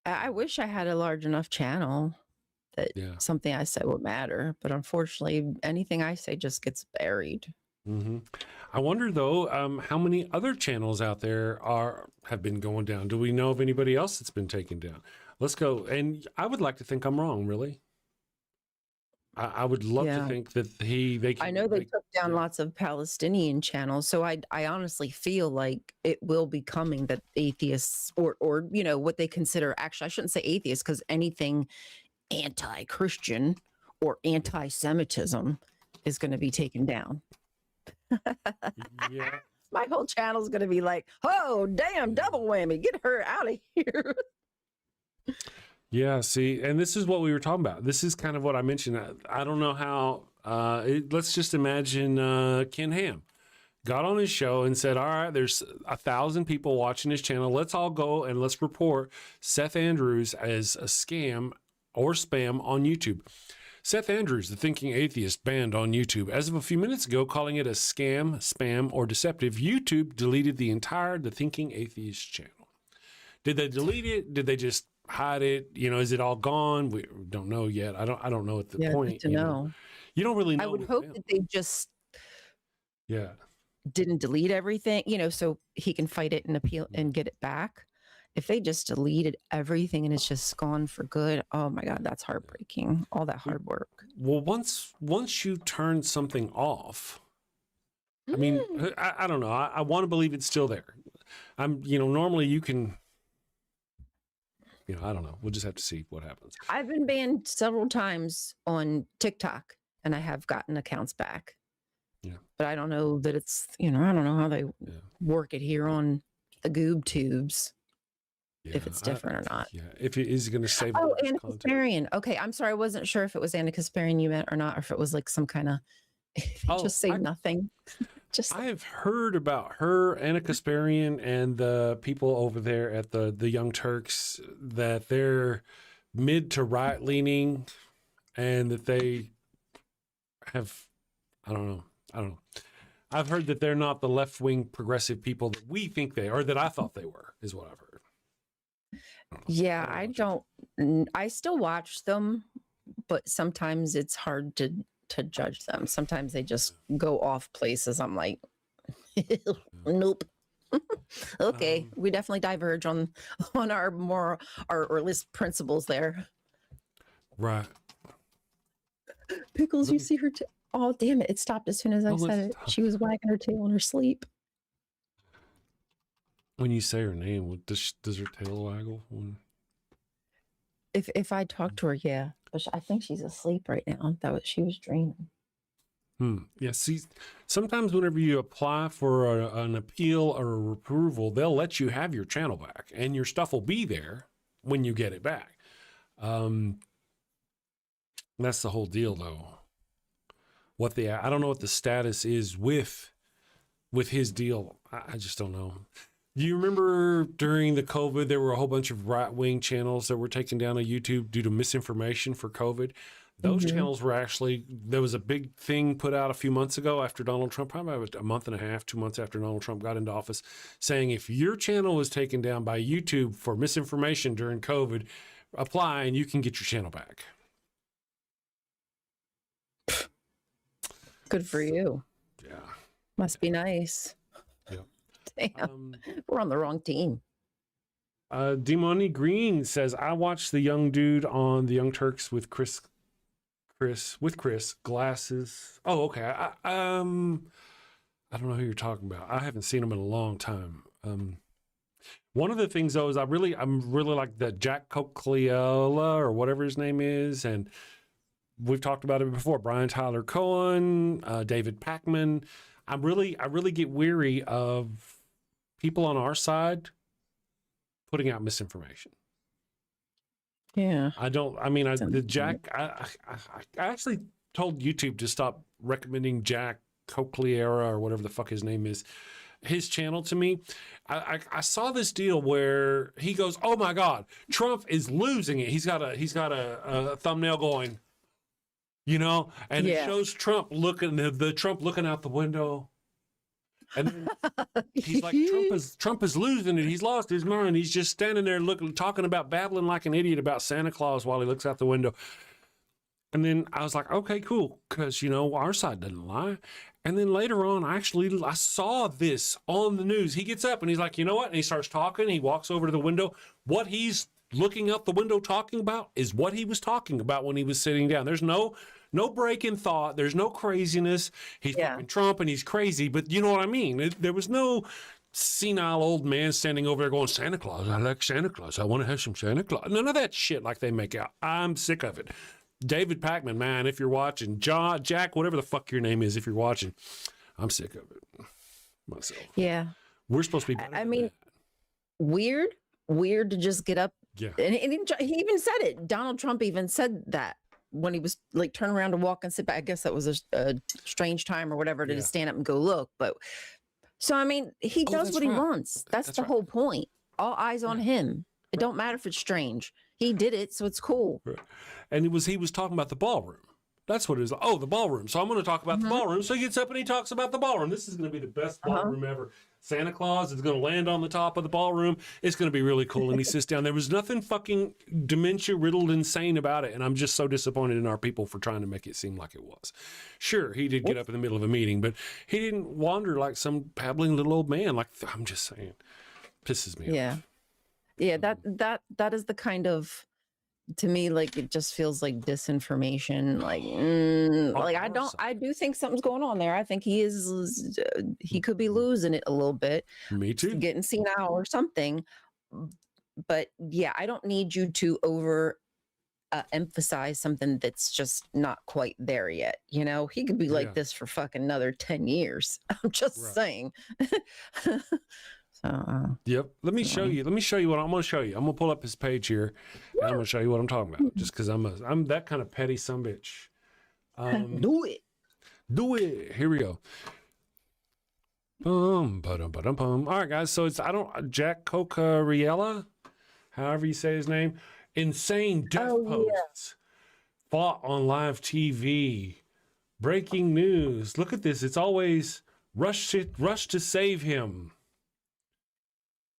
Speaker 4: I wish I had a large enough channel that something I said would matter, but unfortunately anything I say just gets buried.
Speaker 2: Mm-hmm. I wonder though, how many other channels out there have been going down? Do we know of anybody else that's been taken down? Let's go. And I would like to think I'm wrong, really. I would love to think that
Speaker 4: I know they took down lots of Palestinian channels, so I honestly feel like it will be coming that atheists or what they consider, actually I shouldn't say atheists, because anything anti-Christian or anti-Semitism is going to be taken down.
Speaker 2: Yeah.
Speaker 4: My whole channel is going to be like, oh, damn, double whammy. Get her out of here.
Speaker 2: Yeah, see, and this is what we were talking about. This is kind of what I mentioned. I don't know how, let's just imagine Ken Ham got on his show and said, all right, there's 1,000 people watching his channel. Let's all go and let's report Seth Andrews as a scam or spam on YouTube. Seth Andrews, the thinking atheist, banned on YouTube. As of a few minutes ago, calling it a scam, spam, or deceptive, YouTube deleted the entire The Thinking Atheist channel. Did they delete it? Did they just hide it? You know, is it all gone? We don't know yet. I don't know at the point.
Speaker 4: To know.
Speaker 2: You don't really know.
Speaker 4: I would hope that they just didn't delete everything, you know, so he can fight it and appeal and get it back. If they just deleted everything and it's just gone for good, oh my God, that's heartbreaking. All that hard work.
Speaker 2: Well, once you turn something off, I mean, I don't know. I want to believe it's still there. Normally you can, I don't know. We'll just have to see what happens.
Speaker 4: I've been banned several times on TikTok and I have gotten accounts back.
Speaker 2: Yeah. But
Speaker 4: I don't know that it's, I don't know how they work it here on the Goob tubes. Yeah, if it's different or not.
Speaker 2: Yeah, if it is going to save.
Speaker 4: Oh, Anna Kasparian. Okay, I'm sorry. I wasn't sure if it was Anna Kasparian you meant or not, or if it was like some kind of just say nothing.
Speaker 2: I have heard about her, Anna Kasparian, and the people over there at the Young Turks, that they're mid to right leaning, and that they have, I don't know. I've heard that they're not the left wing progressive people that we think they are, that I thought they were, is what I've heard.
Speaker 4: Yeah, I still watch them, but sometimes it's hard to judge them. Sometimes they just go off places. I'm like, nope. Okay, we definitely diverge on our or at least principles there.
Speaker 2: Right.
Speaker 4: Pickles, you see her oh damn it, it stopped as soon as I said it. She was wagging her tail in her sleep.
Speaker 2: When you say her name, does her tail waggle?
Speaker 4: If I talk to her, yeah. But I think she's asleep right now. She was dreaming.
Speaker 2: Yeah, see, sometimes whenever you apply for an appeal or a approval, they'll let you have your channel back, and your stuff will be there when you get it back. That's the whole deal, though. I don't know what the status is with his deal. I just don't know. Do you remember during the COVID, there were a whole bunch of right-wing channels that were taken down on YouTube due to misinformation for COVID? Those channels were there was a big thing put out a few months ago after Donald Trump, probably a month and a half, 2 months after Donald Trump got into office, saying if your channel was taken down by YouTube for misinformation during COVID, apply and you can get your channel back.
Speaker 4: Good for you.
Speaker 2: Yeah.
Speaker 4: Must be nice. Damn, we're on the wrong team.
Speaker 2: Demoni Green says, I watched the young dude on the Young Turks with Chris glasses. Oh, okay. I don't know who you're talking about. I haven't seen him in a long time. One of the things though is I'm really like the Jack Cocciola or whatever his name is, and we've talked about it before. Brian Tyler Cohen, David Pakman. I really get weary of people on our side putting out misinformation.
Speaker 4: Yeah.
Speaker 2: I actually told YouTube to stop recommending Jack Cocciola or whatever the fuck his name is, his channel to me. I saw this deal where he goes, oh my God, Trump is losing it. He's got a thumbnail going, and it shows Trump looking out the window. And then he's like, Trump is losing it. He's lost his mind. He's just standing there talking about babbling like an idiot about Santa Claus while he looks out the window. And then I was like, okay, cool. Because, our side doesn't lie. And then later on, I saw this on the news. He gets up and he's like, you know what? And he starts talking. He walks over to the window. What he's looking out the window talking about is what he was talking about when he was sitting down. There's no break in thought. There's no craziness. He's fucking Trump and he's crazy, but you know what I mean? There was no senile old man standing over there going, Santa Claus, I like Santa Claus. I want to have some Santa Claus. None of that shit like they make out. I'm sick of it. David Pakman, man, if you're watching, Jack, whatever the fuck your name is, if you're watching, I'm sick of it myself.
Speaker 4: Yeah.
Speaker 2: We're supposed to be better than that.
Speaker 4: Weird to just get up.
Speaker 2: Yeah.
Speaker 4: And he even said it. Donald Trump even said that when he was like turn around to walk and sit back. I guess that was a strange time or whatever to just stand up and go look. But so, I mean, he does what he wants. That's the whole point. All eyes on him. It don't matter if it's strange. He did it, so it's cool.
Speaker 2: Right. And he was talking about the ballroom. That's what it is. Oh, the ballroom. So I'm going to talk about the ballroom. So he gets up and he talks about the ballroom. This is going to be the best ballroom ever. Santa Claus is going to land on the top of the ballroom. It's going to be really cool. And he sits down. There was nothing fucking dementia-riddled insane about it. And I'm just so disappointed in our people for trying to make it seem like it was. Sure, he did get up in the middle of a meeting, but he didn't wander like some babbling little old man. Like, I'm just saying. Pisses me off.
Speaker 4: Yeah, that is the kind of, to me, like, it just feels like disinformation. Like, I do think something's going on there. I think he could be losing it a little bit.
Speaker 2: Me too.
Speaker 4: Getting senile or something. But yeah, I don't need you to emphasize something that's just not quite there yet. You know, he could be like this for fucking another 10 years. I'm just saying. So,
Speaker 2: yep. Let me show you what I'm going to show you. I'm going to pull up his page here and I'm going to show you what I'm talking about, just because I'm that kind of petty sumbitch.
Speaker 4: Do it.
Speaker 2: Here we go. All right, guys. So it's Jack Cocariella, however you say his name. Insane death posts fought on live TV. Breaking news. Look at this. It's always rush to save him.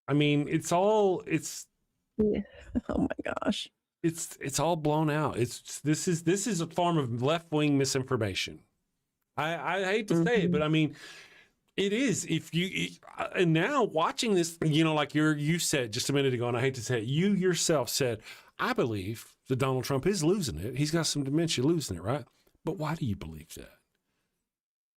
Speaker 2: I mean, oh
Speaker 4: my gosh.
Speaker 2: It's all blown out. This is a form of left-wing misinformation. I hate to say it, but I mean, it is. And now watching this, you know, like you said just a minute ago, and I hate to say it, you yourself said, I believe that Donald Trump is losing it. He's got some dementia losing it, right? But why do you believe that?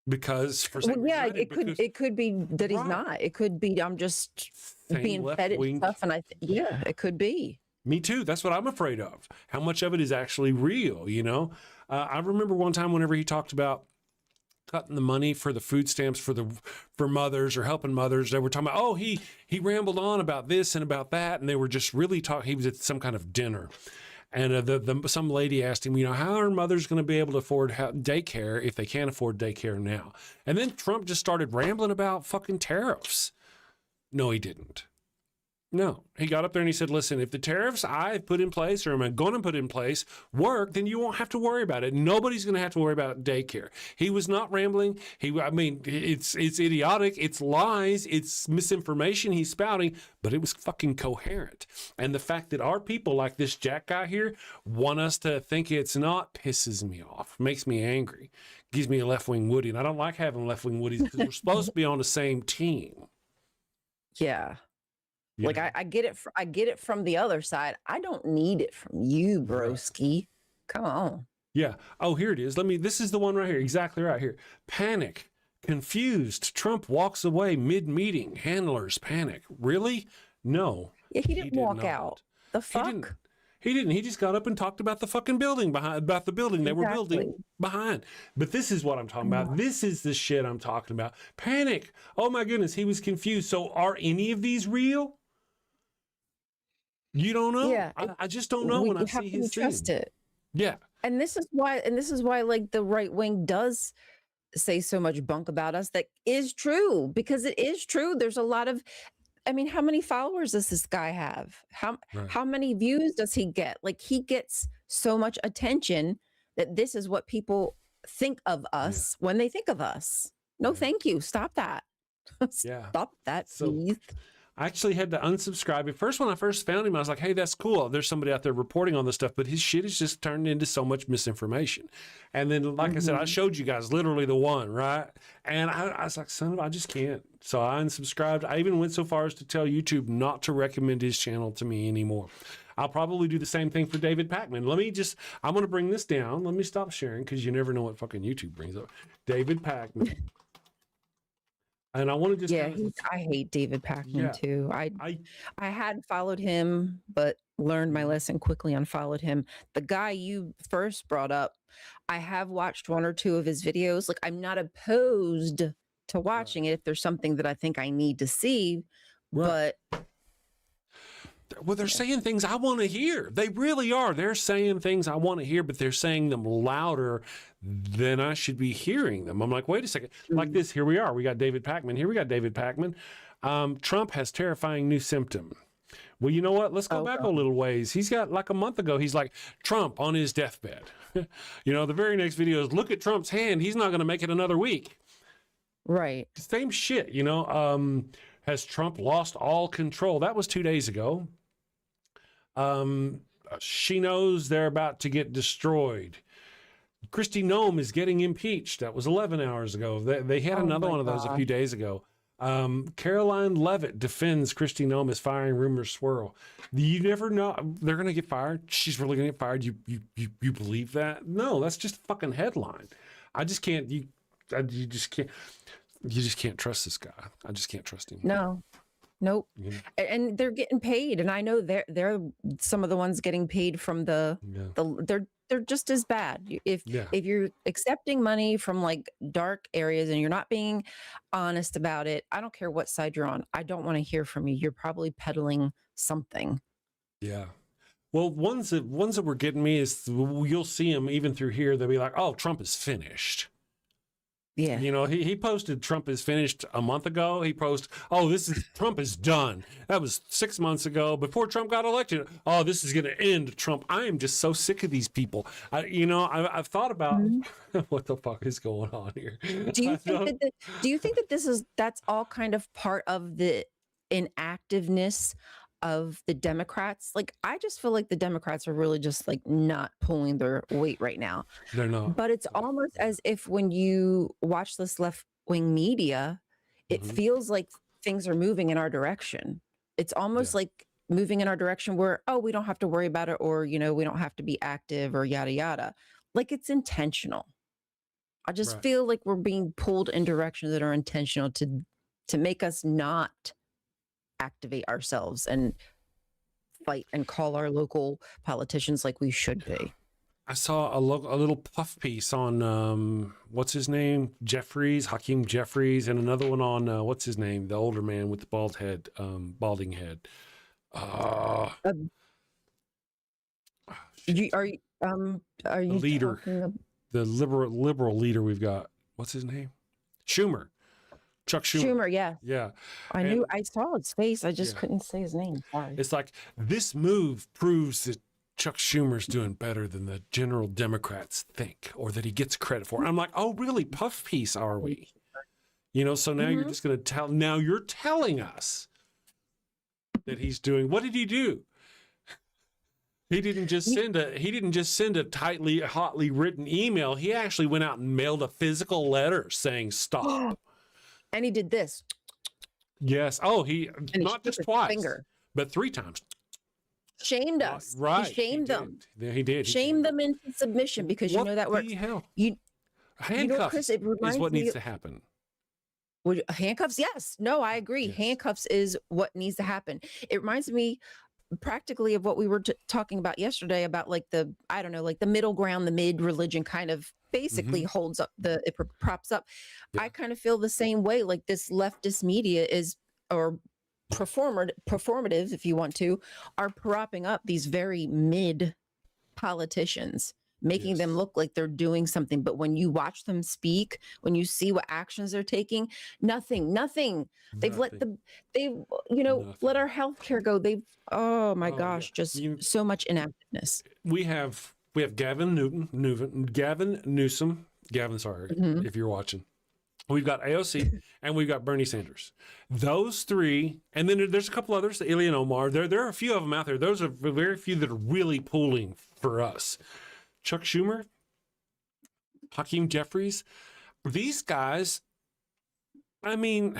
Speaker 2: Because for some reason,
Speaker 4: it could be that he's not. It could be I'm just being fed it stuff, and it could be.
Speaker 2: Me too. That's what I'm afraid of. How much of it is actually real? You know, I remember one time whenever he talked about cutting the money for the food stamps for mothers or helping mothers, they were talking about, oh, he rambled on about this and about that, and they were just really talking. He was at some kind of dinner. And some lady asked him, you know, how are mothers going to be able to afford daycare if they can't afford daycare now? And then Trump just started rambling about fucking tariffs. No, he didn't. No, he got up there and he said, listen, if the tariffs I put in place or am going to put in place work, then you won't have to worry about it. Nobody's going to have to worry about daycare. He was not rambling. It's idiotic. It's lies. It's misinformation he's spouting, but it was fucking coherent. And the fact that our people like this Jack guy here want us to think it's not pisses me off, makes me angry, gives me a left-wing Woody. And I don't like having left-wing Woodies because we're supposed to be on the same team.
Speaker 4: Yeah. Yeah. Like I get it. I get it from the other side. I don't need it from you, broski. Come on.
Speaker 2: Yeah. Oh, here it is. This is the one right here. Exactly right here. Panic. Confused. Trump walks away mid-meeting. Handlers panic. Really? No.
Speaker 4: Yeah, he didn't walk out. The fuck?
Speaker 2: He didn't. He just got up and talked about the fucking building about the building they were building behind. But this is what I'm talking about. This is the shit I'm talking about. Panic. Oh my goodness. He was confused. So are any of these real? You don't know.
Speaker 4: Yeah,
Speaker 2: I just don't know when I see his thing.
Speaker 4: Trust it.
Speaker 2: Yeah.
Speaker 4: And this is why like the right wing does say so much bunk about us that is true, because it is true. There's a lot of, I mean, how many followers does this guy have? How many views does he get? Like, he gets so much attention that this is what people think of us when they think of us. No, thank you. Stop that. Stop that, please.
Speaker 2: I actually had to unsubscribe. At first, when I first found him, I was like, hey, that's cool. There's somebody out there reporting on this stuff, but his shit is just turned into so much misinformation. And then, like I said, I showed you guys literally the one, right? And I was like, I just can't. So I unsubscribed. I even went so far as to tell YouTube not to recommend his channel to me anymore. I'll probably do the same thing for David Pakman. I'm going to bring this down. Let me stop sharing because you never know what fucking YouTube brings up. David Pakman. And I want to just
Speaker 4: Yeah, I hate David Pakman too.
Speaker 2: I
Speaker 4: had followed him, but learned my lesson quickly, unfollowed him. The guy you first brought up, I have watched one or two of his videos. Like, I'm not opposed to watching it if there's something that I think I need to see, but
Speaker 2: well, they're saying things I want to hear. They really are. They're saying things I want to hear, but they're saying them louder than I should be hearing them. I'm like, wait a second. Like this, here we are. We got David Pakman. Here we got David Pakman. Trump has terrifying new symptom. Well, you know what? Let's go back a little ways. He's got, like, a month ago, he's like, Trump on his deathbed. You know, the very next video is, look at Trump's hand. He's not going to make it another week.
Speaker 4: Right.
Speaker 2: Same shit, you know. Has Trump lost all control? That was 2 days ago. She knows they're about to get destroyed. Kristi Noem is getting impeached. That was 11 hours ago. They had another one of those a few days ago. Caroline Leavitt defends Kristi Noem as firing rumors swirl. You never know. They're going to get fired. She's really going to get fired. You believe that? No, that's just a fucking headline. I just can't. You just can't. You just can't trust this guy. I just can't trust him.
Speaker 4: No. Nope.
Speaker 2: Yeah.
Speaker 4: And they're getting paid, and I know they're some of the ones getting paid from the they're just as bad. If you're accepting money from, like, dark areas and you're not being honest about it, I don't care what side you're on. I don't want to hear from you. You're probably peddling something.
Speaker 2: Yeah. Well, ones that were getting me is, you'll see them even through here. They'll be like, "Oh, Trump is finished."
Speaker 4: Yeah.
Speaker 2: You know, he posted Trump is finished a month ago. He posted, "Oh, Trump is done." That was 6 months ago before Trump got elected. "Oh, this is going to end Trump." I am just so sick of these people. I've thought about what the fuck is going on here.
Speaker 4: Do you think that that's all kind of part of the inactiveness of the Democrats? Like, I just feel like the Democrats are really just, like, not pulling their weight right now.
Speaker 2: They're not.
Speaker 4: But it's almost as if when you watch this left-wing media, it feels like things are moving in our direction. It's almost like moving in our direction where, oh, we don't have to worry about it, or, you know, we don't have to be active, or yada, yada. Like, it's intentional. I just feel like we're being pulled in directions that are intentional to make us not activate ourselves and fight and call our local politicians like we should be.
Speaker 2: I saw a little puff piece on what's his name, Hakeem Jeffries, and another one on what's his name, the older man with the balding head.
Speaker 4: Are you
Speaker 2: the leader, the liberal leader we've got? What's his name? Schumer. Chuck Schumer. Yeah.
Speaker 4: I saw his face. I just couldn't say his name. Sorry.
Speaker 2: It's like, this move proves that Chuck Schumer's doing better than the general Democrats think, or that he gets credit for. I'm like, oh, really? Puff piece, are we? You know, so now you're just going to now you're telling us that he's doing, what did he do? He didn't just send a hotly written email. He actually went out and mailed a physical letter saying stop.
Speaker 4: And he did this.
Speaker 2: Yes. Oh, he not just twice, but 3 times.
Speaker 4: Shamed us.
Speaker 2: Right.
Speaker 4: He shamed them.
Speaker 2: Yeah, he did.
Speaker 4: Shamed them into submission, because you know that works.
Speaker 2: Handcuffs
Speaker 4: Chris, it reminds
Speaker 2: is what
Speaker 4: me
Speaker 2: needs to happen.
Speaker 4: Handcuffs? Yes. No, I agree.
Speaker 2: Yes.
Speaker 4: Handcuffs is what needs to happen. It reminds me practically of what we were talking about yesterday about, like, the middle ground, the mid religion kind of basically holds up it props up. Yeah. I kind of feel the same way. Like, this leftist media is, or performative, if you want to, are propping up these very mid politicians, making them look like they're doing something. But when you watch them speak, when you see what actions they're taking, nothing. They've let let our healthcare go. Oh my gosh, just so much inactiveness.
Speaker 2: We have Gavin Newsom, sorry, if you're watching. We've got AOC and we've got Bernie Sanders. Those 3, and then there's a couple others, Ilhan Omar. There are a few of them out there. Those are very few that are really pulling for us. Chuck Schumer, Hakeem Jeffries, these guys, I mean,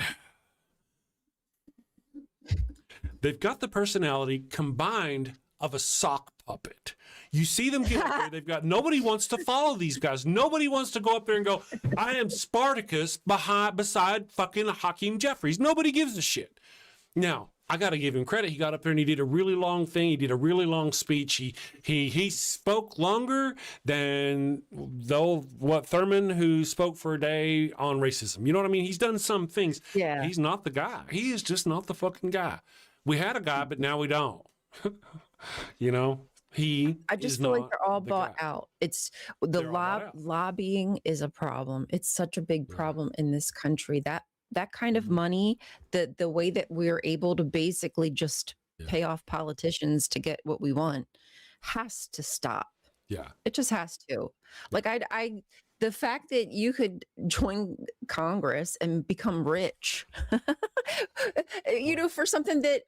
Speaker 2: they've got the personality combined of a sock puppet. You see them get up there. They've got nobody wants to follow these guys. Nobody wants to go up there and go, I am Spartacus beside fucking Hakeem Jeffries. Nobody gives a shit. Now, I got to give him credit. He got up there and he did a really long thing. He did a really long speech. He spoke longer than Thurman, who spoke for a day on racism. You know what I mean? He's done some things.
Speaker 4: Yeah.
Speaker 2: He's not the guy. He is just not the fucking guy. We had a guy, but now we don't. You know?
Speaker 4: I just feel like they're all bought out. It's the lobbying is a problem. It's such a big problem in this country. That kind of money, the way that we're able to basically just pay off politicians to get what we want, has to stop.
Speaker 2: Yeah,
Speaker 4: it just has to. Like the fact that you could join Congress and become rich, you know, for something that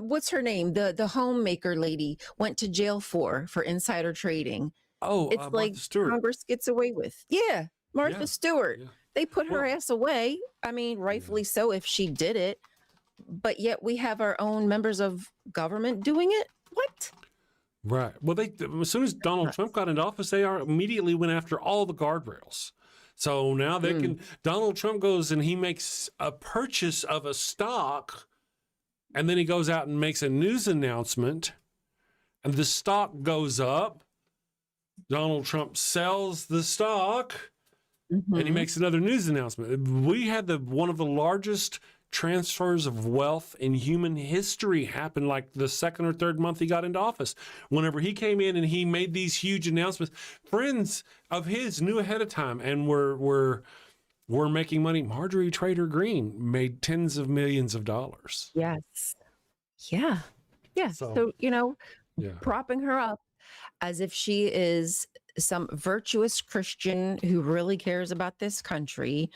Speaker 4: what's her name, the homemaker lady went to jail for insider trading.
Speaker 2: Oh,
Speaker 4: it's like Congress gets away with. Yeah, Martha Stewart. Yeah. They put her ass away. I mean, rightfully so if she did it, but yet we have our own members of government doing it. What?
Speaker 2: Right. Well, as soon as Donald Trump got into office, they immediately went after all the guardrails. So now they can. Donald Trump goes and he makes a purchase of a stock, and then he goes out and makes a news announcement, and the stock goes up. Donald Trump sells the stock. And he makes another news announcement. We had one of the largest transfers of wealth in human history happen like the second or third month he got into office. Whenever he came in and he made these huge announcements, friends of his knew ahead of time and were making money. Marjorie Taylor Greene made tens of millions of dollars.
Speaker 4: Yes. Yeah. Yeah. So you know, propping her up as if she is some virtuous Christian who really cares about this country.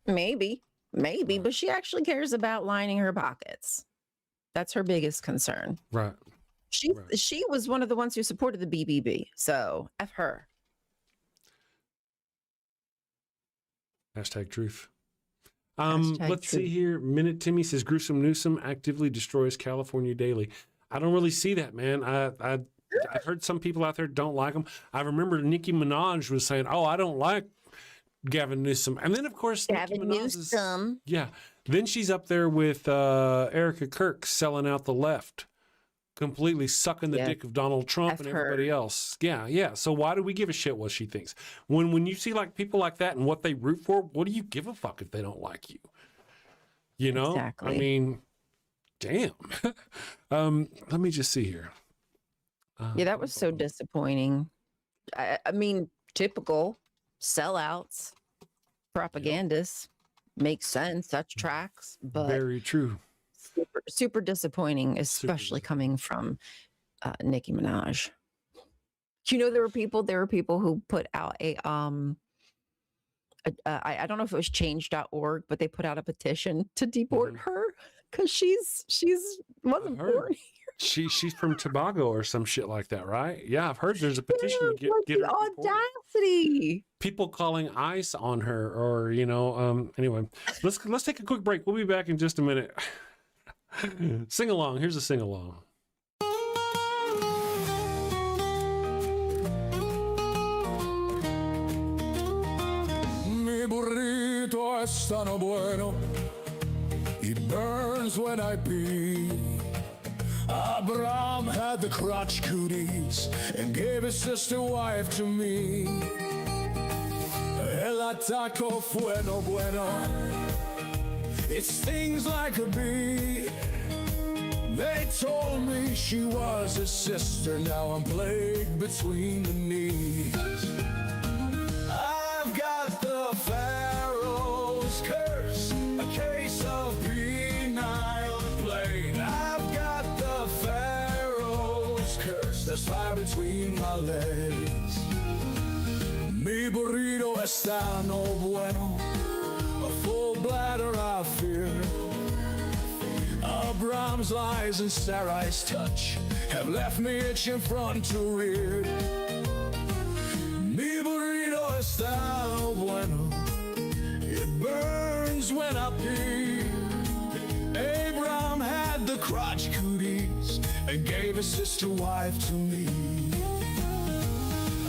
Speaker 4: Maybe, but she actually cares about lining her pockets. That's her biggest concern.
Speaker 2: Right.
Speaker 4: She was one of the ones who supported the BBB. So F her.
Speaker 2: Hashtag truth. Let's see here. Minute Timmy says gruesome Newsom actively destroys California daily. I don't really see that, man. I've heard some people out there don't like him. I remember Nicki Minaj was saying, "Oh, I don't like Gavin Newsom," and then of course
Speaker 4: Gavin Newsom.
Speaker 2: Then she's up there with Erica Kirk selling out the left, completely sucking the dick of Donald Trump and everybody else. Yeah. So why do we give a shit what she thinks? When you see like people like that and what they root for, what do you give a fuck if they don't like you? You know,
Speaker 4: exactly.
Speaker 2: I mean, damn. Let me just see here.
Speaker 4: That was so disappointing. I mean, typical sellouts, propagandists, makes sense. Such tracks, but
Speaker 2: very true.
Speaker 4: Super disappointing, especially coming from Nicki Minaj. You know, there were people who put out a I don't know if it was change.org, but they put out a petition to deport her because she's wasn't born here.
Speaker 2: She's from Tobago or some shit like that, right? Yeah, I've heard there's a petition to get her
Speaker 4: audacity.
Speaker 2: People calling ICE on her, or you know, anyway. Let's take a quick break. We'll be back in just a minute. Sing along. Here's a sing along.
Speaker 8: Mi burrito es tan bueno. It burns when I pee. Abraham had the crotch cooties and gave his sister wife to me. El ataco fue no bueno. It stings like a bee. They told me she was his sister. Now I'm plagued between the knees. I've got the Pharaoh's curse, a case of penile plague. I've got the Pharaoh's curse. There's fire between my legs. Mi burrito está no bueno. A full bladder I fear. Abraham's lies and Sarai's touch have left me itching front to rear. Mi burrito está no bueno. It burns when I pee. Abraham had the crotch cooties and gave a sister wife to me.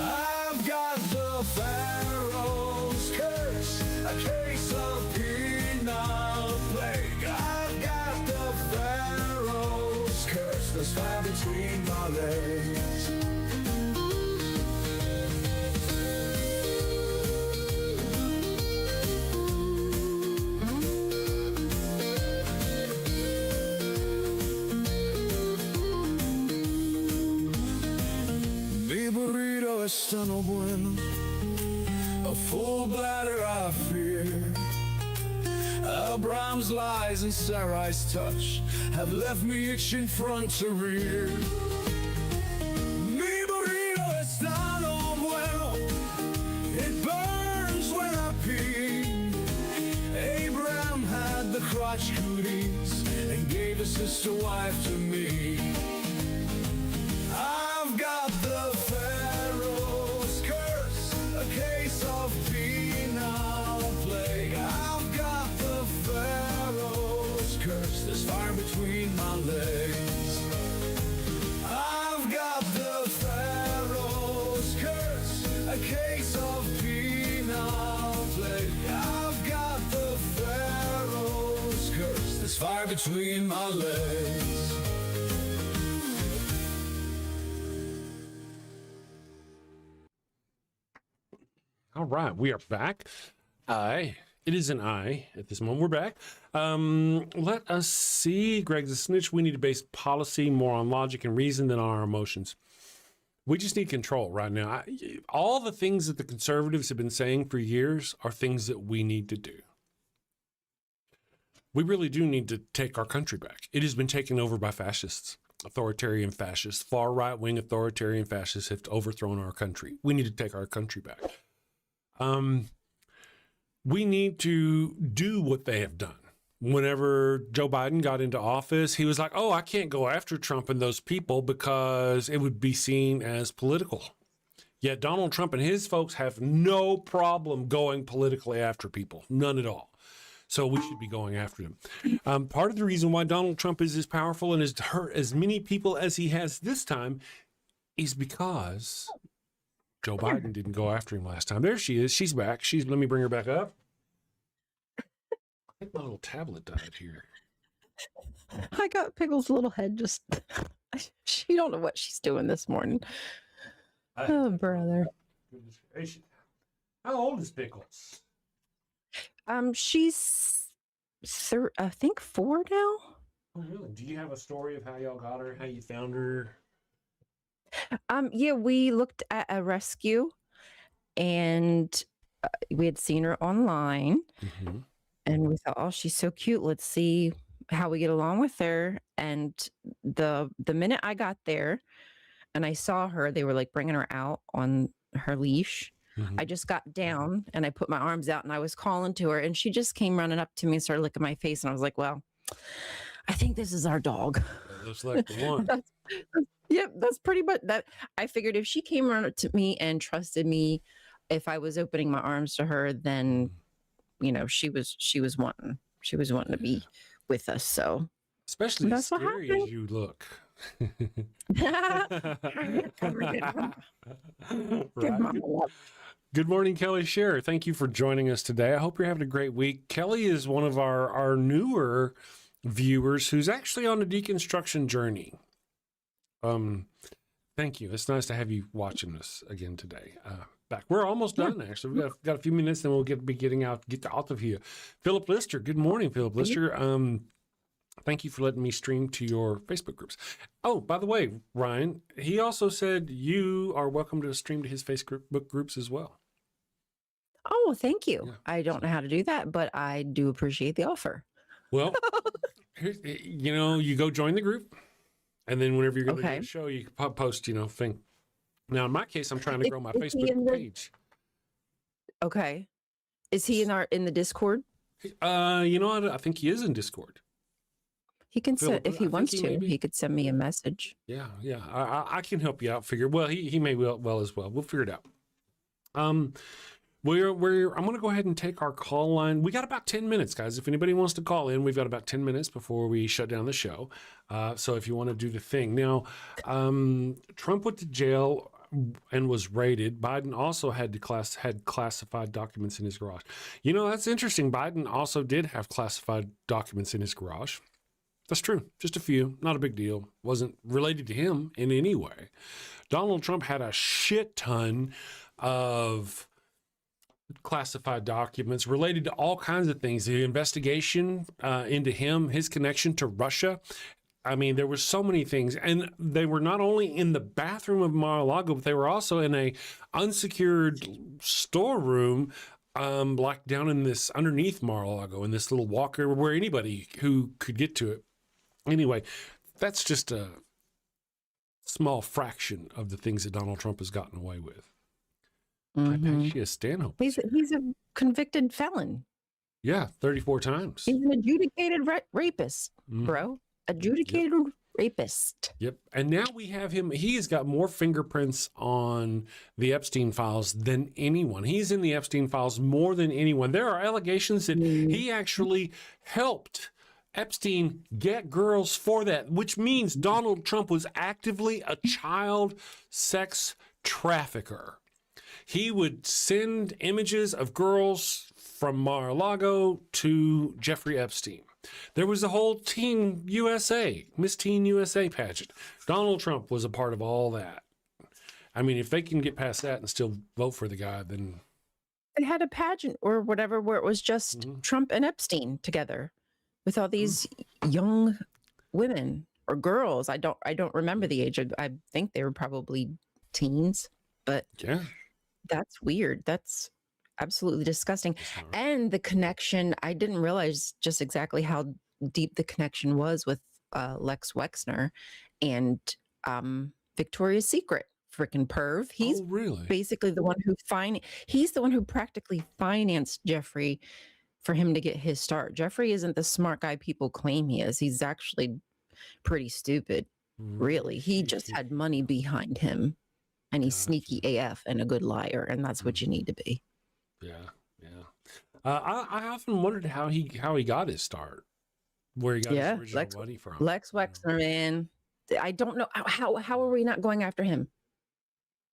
Speaker 8: I've got the Pharaoh's curse, a case of penal plague. I've got the Pharaoh's curse, there's fire between my legs. Mi burrito está no bueno, a full bladder I fear. Abraham's lies and Sarai's touch have left me itching front to rear. Mi burrito está no bueno, it burns when I pee. Abraham had the crotch cooties and gave his sister wife to me. I've got the Pharaoh's curse, a case of penal plague. I've got the Pharaoh's curse, there's fire between my legs. I've got the Pharaoh's curse, a case of penal plague. I've got the Pharaoh's curse, there's fire between my legs.
Speaker 2: All right, we are back. It is an I at this moment. We're back. Let us see. Greg's a snitch. We need to base policy more on logic and reason than on our emotions. We just need control right now. All the things that the conservatives have been saying for years are things that we need to do. We really do need to take our country back. It has been taken over by fascists, authoritarian fascists, far right-wing authoritarian fascists have overthrown our country. We need to take our country back. We need to do what they have done. Whenever Joe Biden got into office, he was like, oh, I can't go after Trump and those people because it would be seen as political. Yet Donald Trump and his folks have no problem going politically after people, none at all. So we should be going after them. Part of the reason why Donald Trump is as powerful and has hurt as many people as he has this time is because Joe Biden didn't go after him last time. There she is. She's back. Let me bring her back up. I think my little tablet died here.
Speaker 4: I got Pickle's little head just, she don't know what she's doing this morning. Oh, brother.
Speaker 2: How old is Pickles?
Speaker 4: She's, I think 4 now.
Speaker 2: Oh, really? Do you have a story of how y'all got her, how you found her?
Speaker 4: Yeah, we looked at a rescue and we had seen her online and we thought, oh, she's so cute. Let's see how we get along with her. And the minute I got there and I saw her, they were like bringing her out on her leash. I just got down and I put my arms out and I was calling to her and she just came running up to me and started licking my face. And I was like, well, I think this is our dog.
Speaker 2: That looks like the one.
Speaker 4: Yep, that's pretty much that. I figured if she came around to me and trusted me, if I was opening my arms to her, then you know she was wanting to be with us. So
Speaker 2: especially
Speaker 4: that's
Speaker 2: as scary as you look. Right. Good morning, Kelly Scherer. Thank you for joining us today. I hope you're having a great week. Kelly is one of our newer viewers who's actually on a deconstruction journey. Thank you. It's nice to have you watching us again today. Back. We're almost done, actually. We've got a few minutes, then we'll get out of here. Philip Lister. Good morning, Philip Lister. Thank you for letting me stream to your Facebook groups. Oh, by the way, Ryan, he also said you are welcome to stream to his Facebook groups as well.
Speaker 4: Oh, thank you.
Speaker 2: Yeah.
Speaker 4: I don't know how to do that, but I do appreciate the offer.
Speaker 2: Well, you go join the group, and then whenever you're going to do a show, you can post, thing. Now, in my case, I'm trying to grow my Facebook page.
Speaker 4: Okay. Is he in the Discord?
Speaker 2: I think he is in Discord.
Speaker 4: He can send, if he wants to, he could send me a message.
Speaker 2: Yeah. I can help you out. Well, he may well as well. We'll figure it out. I'm going to go ahead and take our call line. We got about 10 minutes, guys. If anybody wants to call in, we've got about 10 minutes before we shut down the show. So if you want to do the thing. Now, Trump went to jail and was raided. Biden also had classified documents in his garage. You know, that's interesting. Biden also did have classified documents in his garage. That's true. Just a few. Not a big deal. Wasn't related to him in any way. Donald Trump had a shit ton of classified documents related to all kinds of things. The investigation into him, his connection to Russia. I mean, there were so many things, and they were not only in the bathroom of Mar-a-Lago, but they were also in a unsecured storeroom, like down in this underneath Mar-a-Lago, in this little walker where anybody who could get to it. Anyway, that's just a small fraction of the things that Donald Trump has gotten away with. Hypatia Stanhope.
Speaker 4: He's a convicted felon.
Speaker 2: Yeah, 34 times.
Speaker 4: He's an adjudicated rapist, bro. Adjudicated rapist.
Speaker 2: Yep. And now we have him. He has got more fingerprints on the Epstein files than anyone. He's in the Epstein files more than anyone. There are allegations that he actually helped Epstein get girls for that, which means Donald Trump was actively a child sex trafficker. He would send images of girls from Mar-a-Lago to Jeffrey Epstein. There was the whole Teen USA, Miss Teen USA pageant. Donald Trump was a part of all that. I mean, if they can get past that and still vote for the guy, then...
Speaker 4: They had a pageant or whatever where it was just Trump and Epstein together with all these young women or girls. I don't remember the age. I think they were probably teens, but
Speaker 2: yeah,
Speaker 4: that's weird. That's absolutely disgusting. And the connection, I didn't realize just exactly how deep the connection was with Lex Wexner and Victoria's Secret. Freaking perv. He's
Speaker 2: really
Speaker 4: basically the one who he's the one who practically financed Jeffrey for him to get his start. Jeffrey isn't the smart guy people claim he is. He's actually pretty stupid, really. He just had money behind him, and he's sneaky AF and a good liar, and that's what you need to be.
Speaker 2: Yeah. I often wondered how he got his start, where he got his original money from.
Speaker 4: Lex Wexner, man. I don't know how are we not going after him?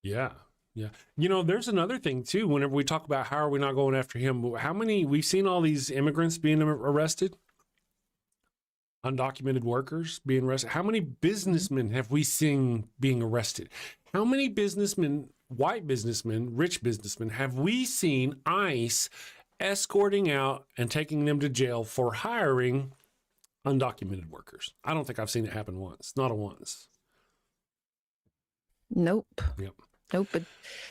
Speaker 2: Yeah. You know, there's another thing too. Whenever we talk about how are we not going after him, we've seen all these immigrants being arrested, undocumented workers being arrested. How many businessmen have we seen being arrested? How many businessmen, white businessmen, rich businessmen, have we seen ICE escorting out and taking them to jail for hiring undocumented workers? I don't think I've seen it happen once. Not a once.
Speaker 4: Nope.
Speaker 2: Yep.
Speaker 4: Nope, but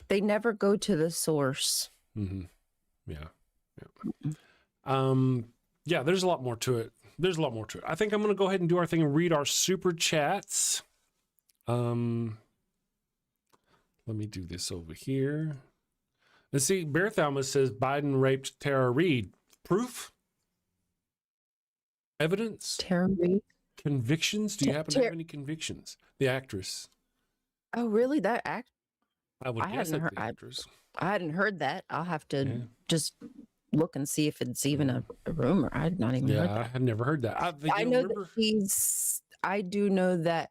Speaker 4: they never go to the source.
Speaker 2: Mm-hmm. Yeah. There's a lot more to it. I think I'm going to go ahead and do our thing and read our super chats. Let me do this over here. Let's see. Bear Thalmus says Biden raped Tara Reid. Proof? Evidence?
Speaker 4: Tara Reid?
Speaker 2: Convictions? Do you happen to have any convictions? The actress.
Speaker 4: Oh, really? That act?
Speaker 2: I hadn't
Speaker 4: heard that. I'll have to just look and see if it's even a rumor. I'd not even heard that.
Speaker 2: I had never heard that.
Speaker 4: I know that I do know that.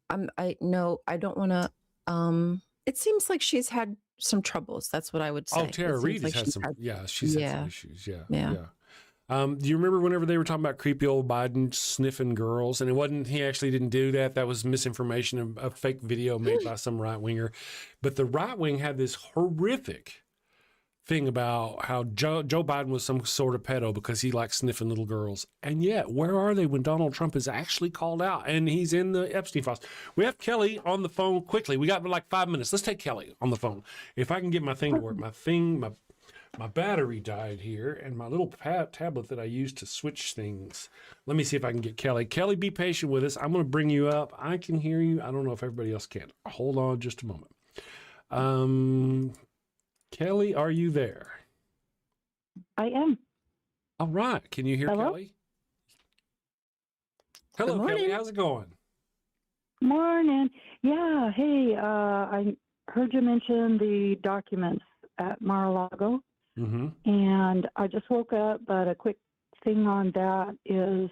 Speaker 4: I don't want to. It seems like she's had some troubles. That's what I would say.
Speaker 2: Oh, Tara Reid has had some. She's had some issues. Yeah. Do you remember whenever they were talking about creepy old Biden sniffing girls? And he actually didn't do that. That was misinformation, a fake video made by some right winger. But the right wing had this horrific thing about how Joe Biden was some sort of pedo because he likes sniffing little girls. And yet, where are they when Donald Trump is actually called out and he's in the Epstein files? We have Kelly on the phone quickly. We got like 5 minutes. Let's take Kelly on the phone. If I can get my thing to work, my battery died here, and my little tablet that I use to switch things. Let me see if I can get Kelly. Kelly, be patient with us. I'm going to bring you up. I can hear you. I don't know if everybody else can. Hold on just a moment. Kelly, are you there?
Speaker 9: I am.
Speaker 2: All right. Can you hear Kelly? Hello, Kelly. How's it going?
Speaker 9: Morning. Yeah. Hey, I'm heard you mention the documents at Mar-a-Lago,
Speaker 2: Mm-hmm.
Speaker 9: and I just woke up, but a quick thing on that is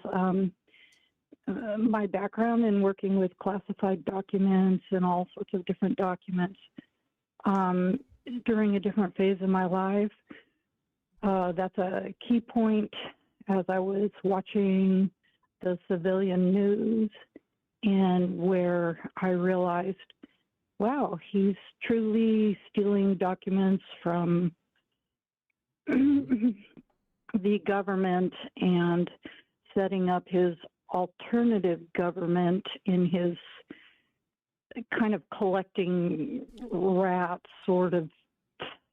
Speaker 9: my background in working with classified documents and all sorts of different documents during a different phase of my life. That's a key point as I was watching the civilian news, and where I realized, wow, he's truly stealing documents from the government and setting up his alternative government in his kind of collecting rats, sort of,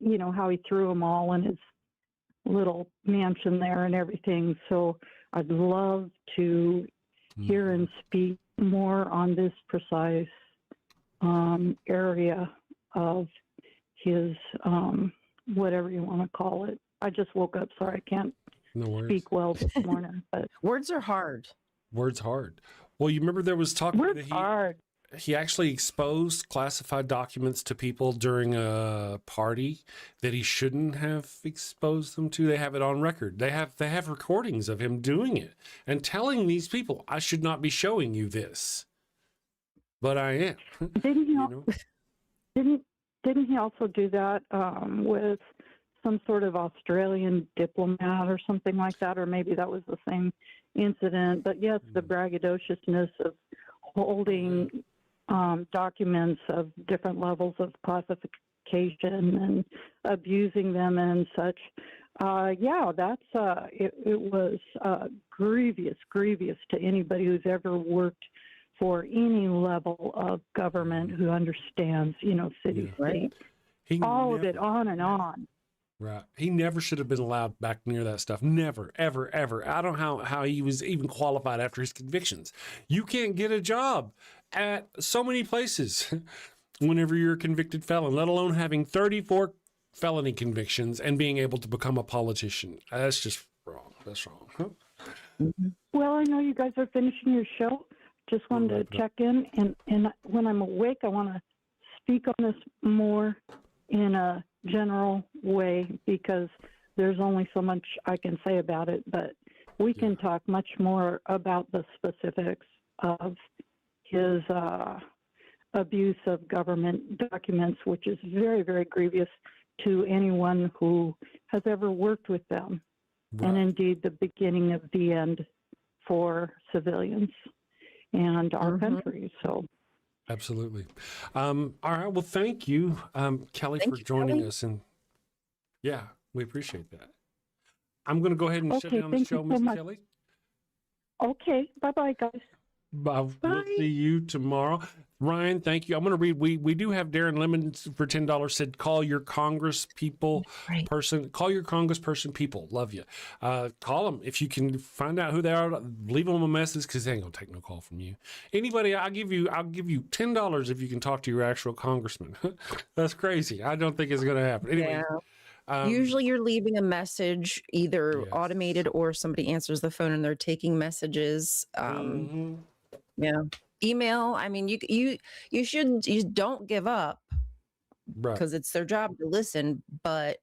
Speaker 9: you know, how he threw them all in his little mansion there and everything. So I'd love to hear and speak more on this precise area of his, whatever you want to call it. I just woke up, sorry, I can't speak well this morning. But
Speaker 4: Words are hard.
Speaker 2: Words hard. Well, you remember there was talk that he actually exposed classified documents to people during a party that he shouldn't have exposed them to. They have it on record. They have recordings of him doing it and telling these people, I should not be showing you this, but I am.
Speaker 9: Didn't he, didn't he also do that with some sort of Australian diplomat or something like that? Or maybe that was the same incident. But yes, the braggadociousness of holding documents of different levels of classification and abusing them and such. That's it was grievous to anybody who's ever worked for any level of government who understands, you know, city, state, of it, on and on.
Speaker 2: Right. He never should have been allowed back near that stuff. Never, ever, ever. I don't know how he was even qualified after his convictions. You can't get a job at so many places whenever you're a convicted felon, let alone having 34 felony convictions and being able to become a politician. That's just wrong. That's wrong. Huh?
Speaker 9: Well, I know you guys are finishing your show. Just wanted to check in. And when I'm awake, I want to speak on this more in a general way, because there's only so much I can say about it, but we can talk much more about the specifics of his abuse of government documents, which is very, very grievous to anyone who has ever worked with them, and indeed the beginning of the end for civilians and our country. So.
Speaker 2: Absolutely. All right. Well, thank you, Kelly, for joining us. And yeah, we appreciate that. I'm going to go ahead and shut down the show, Miss Kelly.
Speaker 9: Okay. Bye-bye, guys.
Speaker 2: Bye. We'll see you tomorrow. Ryan, thank you. I'm going to read. We do have Darren Lemon for $10 said, call your Congress people person. Call your Congressperson people. Love you. Call them. If you can find out who they are, leave them a message, because they ain't going to take no call from you. Anybody, I'll give you $10 if you can talk to your actual congressman. That's crazy. I don't think it's going to happen. Anyway.
Speaker 4: Yeah. Usually you're leaving a message, either automated or somebody answers the phone and they're taking messages. Yeah. Email. I mean, you don't give up, because it's their job to listen, but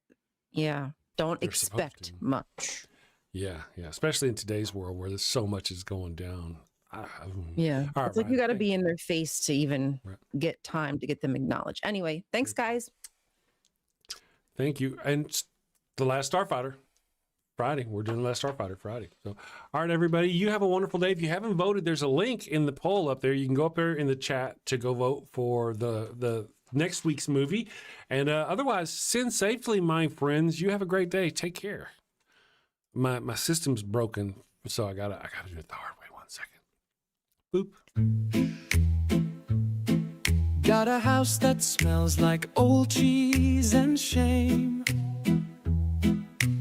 Speaker 4: don't expect much.
Speaker 2: Yeah. Especially in today's world where there's so much is going down.
Speaker 4: It's like you got to be in their face to even get time to get them acknowledged. Anyway, thanks, guys.
Speaker 2: Thank you. And the Last Starfighter Friday. We're doing Last Starfighter Friday. So, all right, everybody, you have a wonderful day. If you haven't voted, there's a link in the poll up there. You can go up there in the chat to go vote for the next week's movie. And otherwise, send safely, my friends. You have a great day. Take care. My system's broken, so I gotta do it the hard way. 1 second. Boop.
Speaker 8: Got a house that smells like old cheese and shame.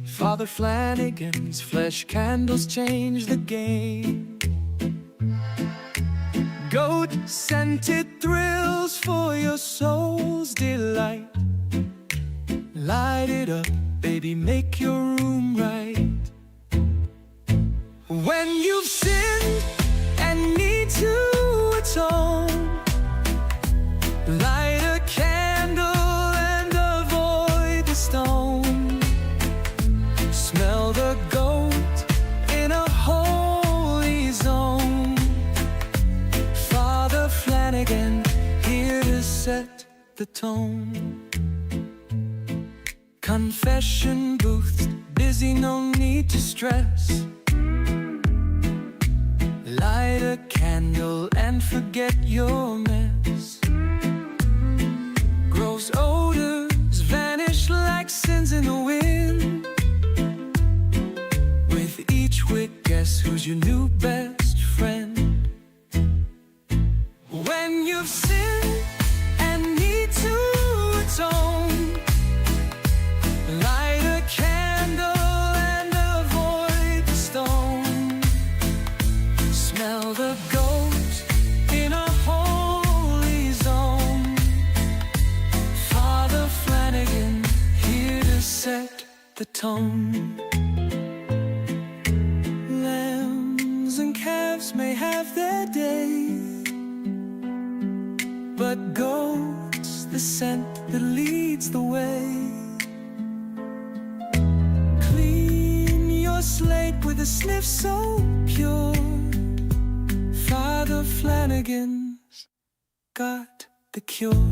Speaker 8: Father Flanagan's flesh candles change the game. Goat-scented thrills for your soul's delight. Light it up, baby, make your room right. When you've sinned and need to atone, light a candle set the tone. Confession booths, busy, no need to stress. Light a candle and forget your mess. Gross odors vanish like sins in the wind. With each wick, guess who's your new best friend? When you've sinned and need to atone, light a candle and avoid the stone. Smell the goat in a holy zone. Father Flanagan here to set the tone. Lambs and calves may have their day, but goat's the scent that leads the way. Clean your slate with a sniff so pure. Father Flanagan's got the cure.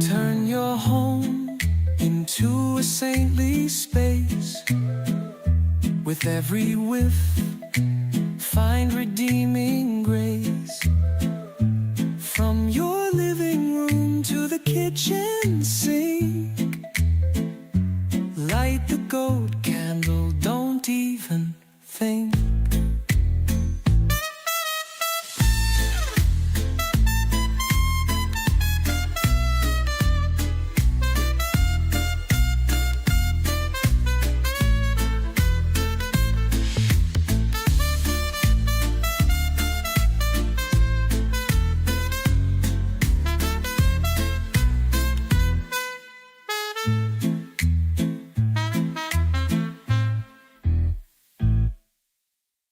Speaker 8: Turn your home into a saintly space. With every whiff